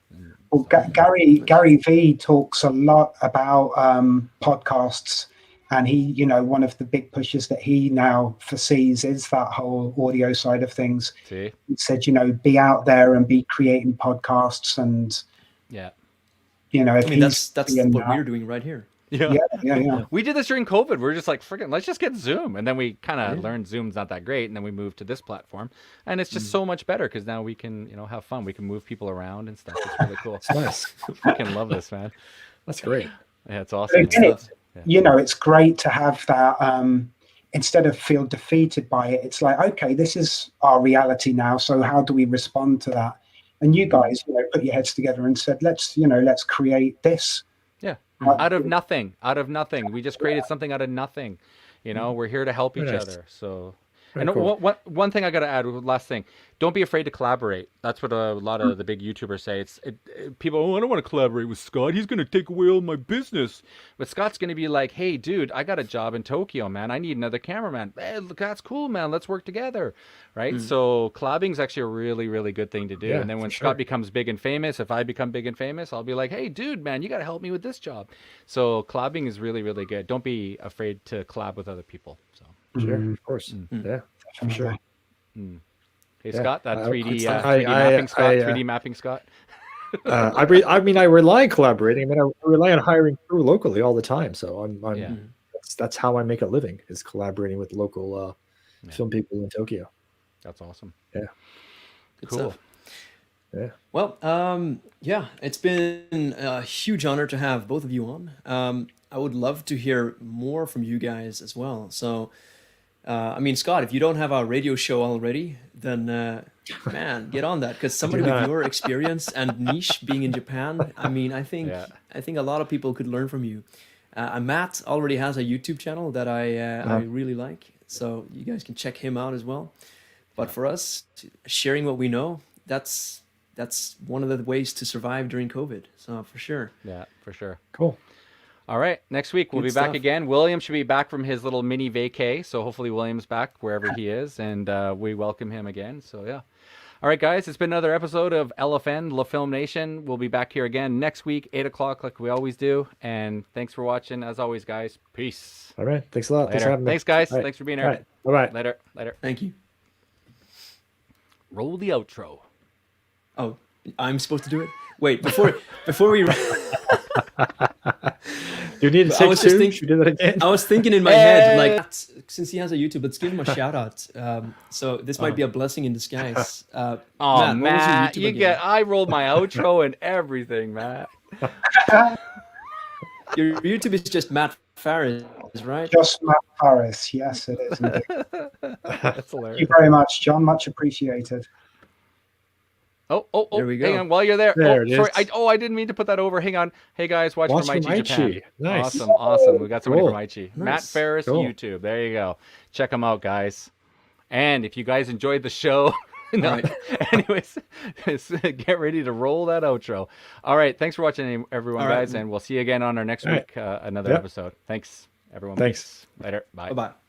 Well, Gary V talks a lot about podcasts, and he, one of the big pushes that he now foresees is that whole audio side of things. See? He said, be out there and be creating podcasts, and that's what we're doing right here. Yeah. We did this during COVID. We're just like, let's just get Zoom. And then we kind of learned Zoom's not that great. And then we moved to this platform. And it's just so much better because now we can, have fun. We can move people around and stuff. It's really cool. It's nice. I can love this, man. That's great. Yeah, it's awesome. It's great to have that. Instead of feel defeated by it, it's like, okay, this is our reality now. So how do we respond to that? And you guys, put your heads together and said, let's create this. Yeah. Out of nothing. We just created something out of nothing. We're here to help each other. So, and cool. one thing I got to add, last thing, don't be afraid to collaborate. That's what a lot of the big YouTubers say. People, I don't want to collaborate with Scott. He's going to take away all my business. But Scott's going to be like, hey, dude, I got a job in Tokyo, man. I need another cameraman. Hey, look, that's cool, man. Let's work together. Right? So collabing is actually a really, really good thing to do. Yeah, and then when Scott becomes big and famous, if I become big and famous, I'll be like, hey, dude, man, you got to help me with this job. So collabing is really, really good. Don't be afraid to collab with other people. So. Sure, of course. Yeah, for sure. Hey, Scott, that 3D mapping, Scott. 3D mapping, Scott. I rely on collaborating. I rely on hiring crew locally all the time. So that's how I make a living, is collaborating with local film people in Tokyo. That's awesome. Yeah. Good Cool. stuff. Yeah. Well, it's been a huge honor to have both of you on. I would love to hear more from you guys as well. So, Scott, if you don't have a radio show already, then man, get on that, because somebody with your experience and niche being in Japan, I think a lot of people could learn from you. Matt already has a YouTube channel that I really like, so you guys can check him out as well. But for us, sharing what we know, that's one of the ways to survive during COVID. So for sure. Yeah, for sure. Cool. All right. Next week, we'll be back again. William should be back from his little mini vacay. So hopefully William's back wherever he is. And we welcome him again. So, yeah. All right, guys. It's been another episode of LFN, La Film Nation. We'll be back here again next week, 8 o'clock, like we always do. And thanks for watching. As always, guys. Peace. All right. Thanks a lot. Later. Thanks for having me. Thanks, guys. All right. Thanks for being here. Right. Bye-bye. Later. Thank you. Roll the outro. Oh, I'm supposed to do it? Wait, before we... Do you need to take two? Should we do that again? I was thinking in my head, like, since he has a YouTube, let's give him a shout out. So this might be a blessing in disguise. Matt, I rolled my outro and everything, Matt. Your YouTube is just Matt Faris, right? Just Matt Faris, yes, it is. That's hilarious. Thank you very much, John. Much appreciated. There we go. Hang on, while you're there. There sorry. I didn't mean to put that over. Hang on. Hey guys, watch from Aichi Japan. Nice. Awesome. We got somebody from Aichi. Nice. Matt Ferris, Cool. YouTube. There you go. Check them out, guys. And if you guys enjoyed the show, anyways, get ready to roll that outro. All right. Thanks for watching, everyone, guys, and we'll see you again on our next week, another episode. Thanks, everyone. Thanks. Later. Bye. Bye-bye.